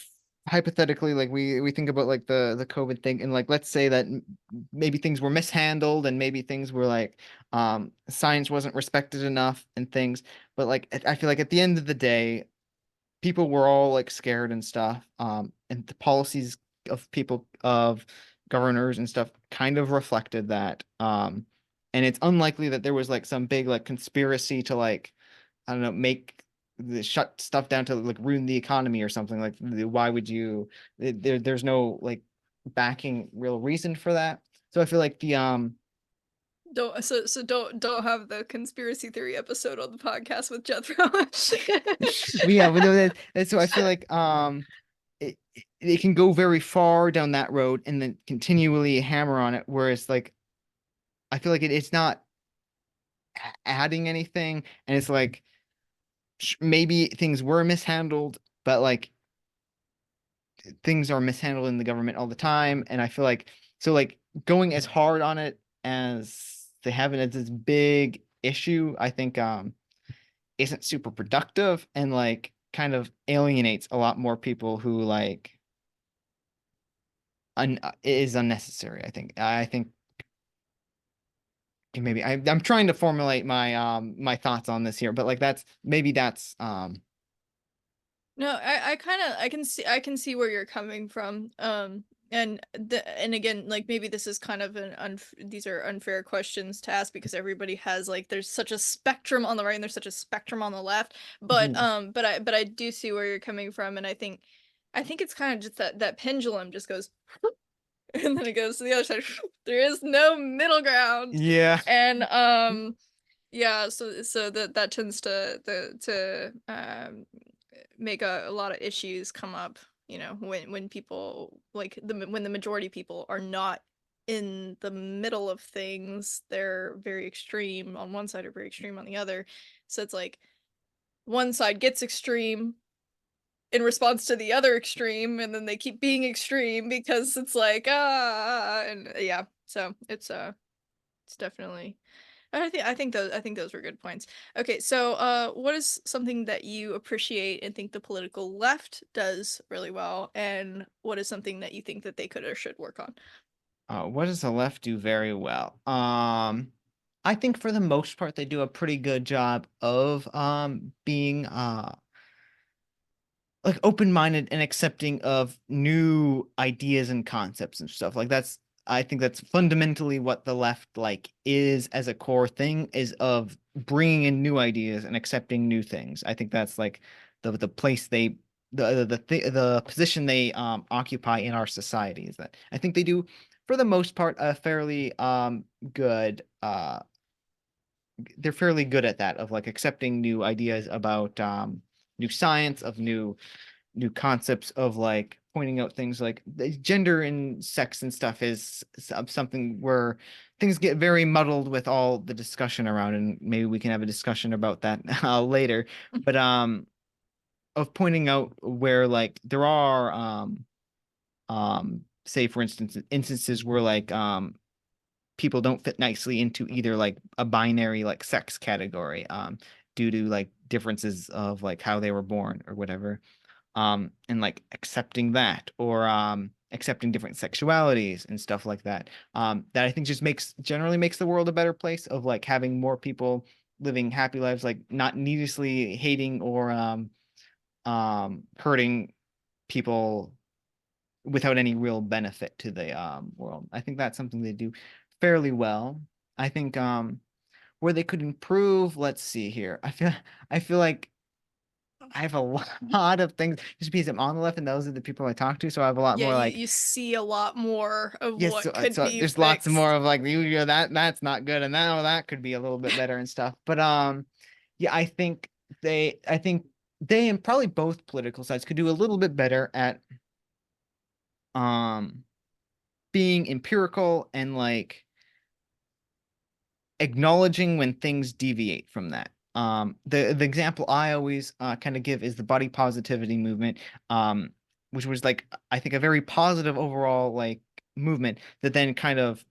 C: hypothetically like we think about like the COVID thing and like let's say that maybe things were mishandled and maybe things were like science wasn't respected enough and things, but like I feel like at the end of the day people were all like scared and stuff and the policies of people of governors and stuff kind of reflected that and it's unlikely that there was like some big like conspiracy to like I don't know make the shut stuff down to like ruin the economy or something like why would you there's no like backing real reason for that. So I feel like the
A: don't have the conspiracy theory episode on the podcast with Jethro.
C: yeah, but no, that's so I feel like it can go very far down that road and then continually hammer on it. Whereas like I feel like it's not adding anything, and it's like maybe things were mishandled, but like things are mishandled in the government all the time, and I feel like so like going as hard on it as they have it as this big issue, I think isn't super productive and like kind of alienates a lot more people who like is unnecessary. I think maybe I'm trying to formulate my thoughts on this here, but like that's
A: No, I kind of I can see where you're coming from. And again, like maybe this is kind of these are unfair questions to ask because everybody has like there's such a spectrum on the right and there's such a spectrum on the left. But
C: Mhm.
A: but I do see where you're coming from, and I think it's kind of just that pendulum just goes and then it goes to the other side. There is no middle ground.
C: Yeah.
A: And yeah, so that tends to make a lot of issues come up, you know, when people like when the majority of people are not in the middle of things. They're very extreme on one side or very extreme on the other. So it's like one side gets extreme in response to the other extreme, and then they keep being extreme because it's like and yeah. So it's definitely I think those were good points. Okay, so what is something that you appreciate and think the political left does really well, and what is something that you think that they could or should work on?
C: What does the left do very well? I think for the most part they do a pretty good job of being like open-minded and accepting of new ideas and concepts and stuff. Like that's I think that's fundamentally what the left like is as a core thing is of bringing in new ideas and accepting new things. I think that's like the place they the position they occupy in our society is that I think they do for the most part a fairly good they're fairly good at that of like accepting new ideas about new science of new concepts of like pointing out things like the gender and sex and stuff is something where things get very muddled with all the discussion around, and maybe we can have a discussion about that later. But of pointing out where like there are say for instance instances where like people don't fit nicely into either like a binary like sex category due to like differences of like how they were born or whatever and like accepting that or accepting different sexualities and stuff like that. That I think just generally makes the world a better place, of like having more people living happy lives, like not needlessly hating or hurting people without any real benefit to the world. I think that's something they do fairly well. I think where they could improve, let's see here. I feel like I have a lot of things just because I'm on the left and those are the people I talk to. So I have a lot
A: Yeah,
C: more
A: you
C: like,
A: see a lot more of
C: yes,
A: what could
C: so
A: be
C: there's lots more
A: fixed.
C: of like that's not good, and now that could be a little bit better and stuff. But yeah, I think they and probably both political sides could do a little bit better at um being empirical and like acknowledging when things deviate from that. The example I always kind of give is the body positivity movement, which was like I think a very positive overall like movement that then kind of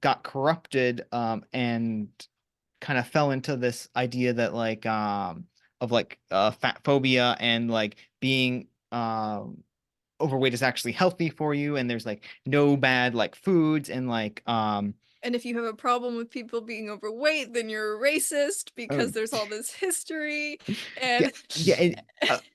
C: got corrupted and kind of fell into this idea that like of like fat phobia and like being overweight is actually healthy for you, and there's like no bad like foods and like
A: And if you have a problem with people being overweight, then you're a racist
C: oh,
A: because there's all this history
C: yeah,
A: and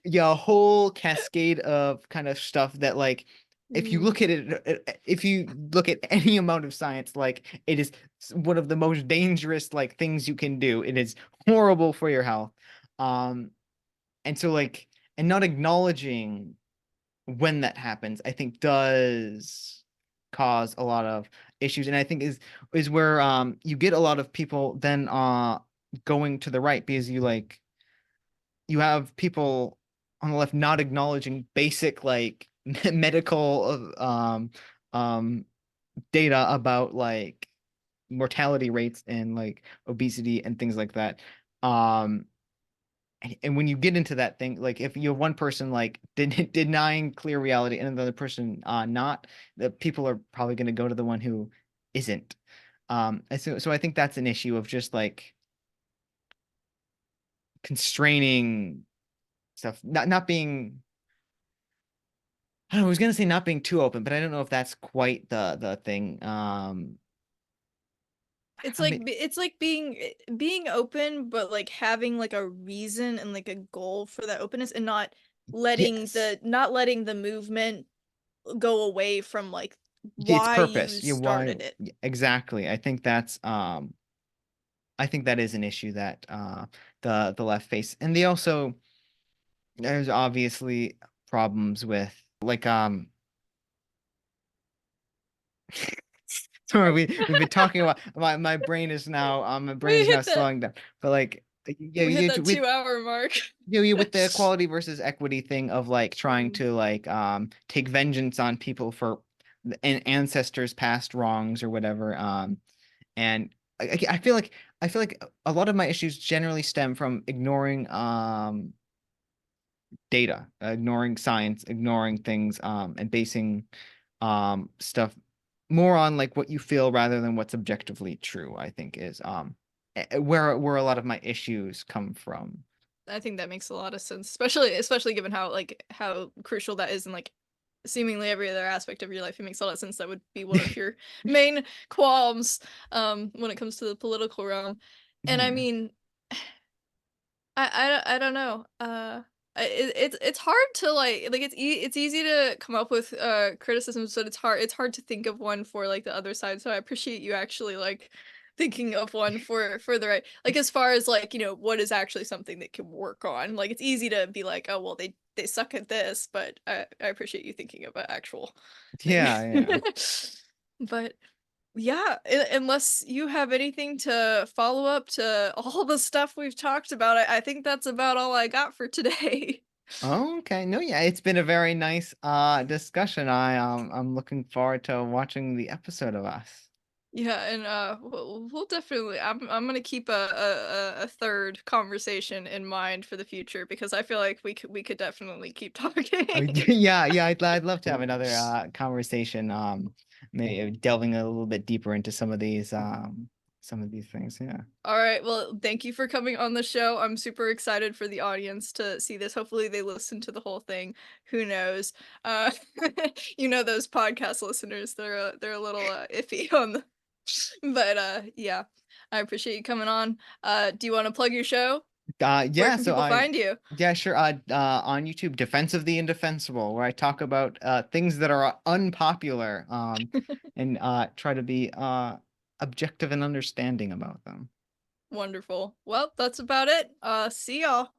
C: yeah, a whole cascade of kind of stuff that like if you
A: Mhm.
C: look at it, if you look at any amount of science, like it is one of the most dangerous like things you can do. It is horrible for your health. Um, and so like and not acknowledging when that happens, I think does cause a lot of issues. And I think is where you get a lot of people then going to the right, because you have people on the left not acknowledging basic like medical um data about like mortality rates and like obesity and things like that. Um and when you get into that thing, like if you have one person like denying clear reality and another person not, the people are probably going to go to the one who isn't. And so I think that's an issue of just like constraining stuff, not being. I don't know, I was gonna say not being too open, but I don't know if that's quite the thing.
A: it's
C: I
A: like
C: mean,
A: it's like being open, but like having like a reason and like a goal for that openness, and
C: yes,
A: not letting the movement go away from like
C: its
A: why you
C: purpose. Yeah, why
A: started it.
C: yeah, exactly? I think that is an issue that the left face, and they also there's obviously problems with like sorry, we've been talking about my brain is now my brain
A: We
C: is now
A: hit the
C: slowing down, but like yeah,
A: we hit
C: you
A: that
C: with
A: 2 hour mark.
C: with the equality versus equity thing of like trying
A: Mhm.
C: to like take vengeance on people for ancestors past wrongs or whatever, and I feel like a lot of my issues generally stem from ignoring data, ignoring science, ignoring things, and basing stuff more on like what you feel rather than what's objectively true, I think is where a lot of my issues come from.
A: I think that makes a lot of sense, especially given how crucial that is in like seemingly every other aspect of your life. It makes a lot of sense that would be one of your main qualms when it comes to the political realm. And I
C: Yeah.
A: mean, I don't know. It's hard to like it's easy to come up with criticisms, but it's hard to think of one for like the other side. So I appreciate you actually like thinking of one for the right, like as far as like what is actually something that can work on. Like it's easy to be like, oh well, they suck at this, but I appreciate you thinking of an actual thing.
C: Yeah, yeah.
A: But yeah, unless you have anything to follow up to all the stuff we've talked about, I think that's about all I got for today.
C: Oh, okay. No, yeah, it's been a very nice discussion. I'm looking forward to watching the episode of us.
A: Yeah, and we'll definitely. I'm gonna keep a third conversation in mind for the future because I feel like we could definitely keep
C: Oh,
A: talking.
C: yeah, yeah, I'd love to have another conversation maybe delving a little bit deeper into some of these some of these things. Yeah.
A: All right. Well, thank you for coming on the show. I'm super excited for the audience to see this. Hopefully they listen to the whole thing. Who knows? Uh, those podcast listeners, they're a little iffy on the, but yeah, I appreciate you coming on. Do you want to plug your show? Where
C: Yeah,
A: can
C: so
A: people find you?
C: yeah, sure. On YouTube, Defense of the Indefensible, where I talk about things that are unpopular, and try to be objective and understanding about them.
A: Wonderful. Well, that's about it. See y'all.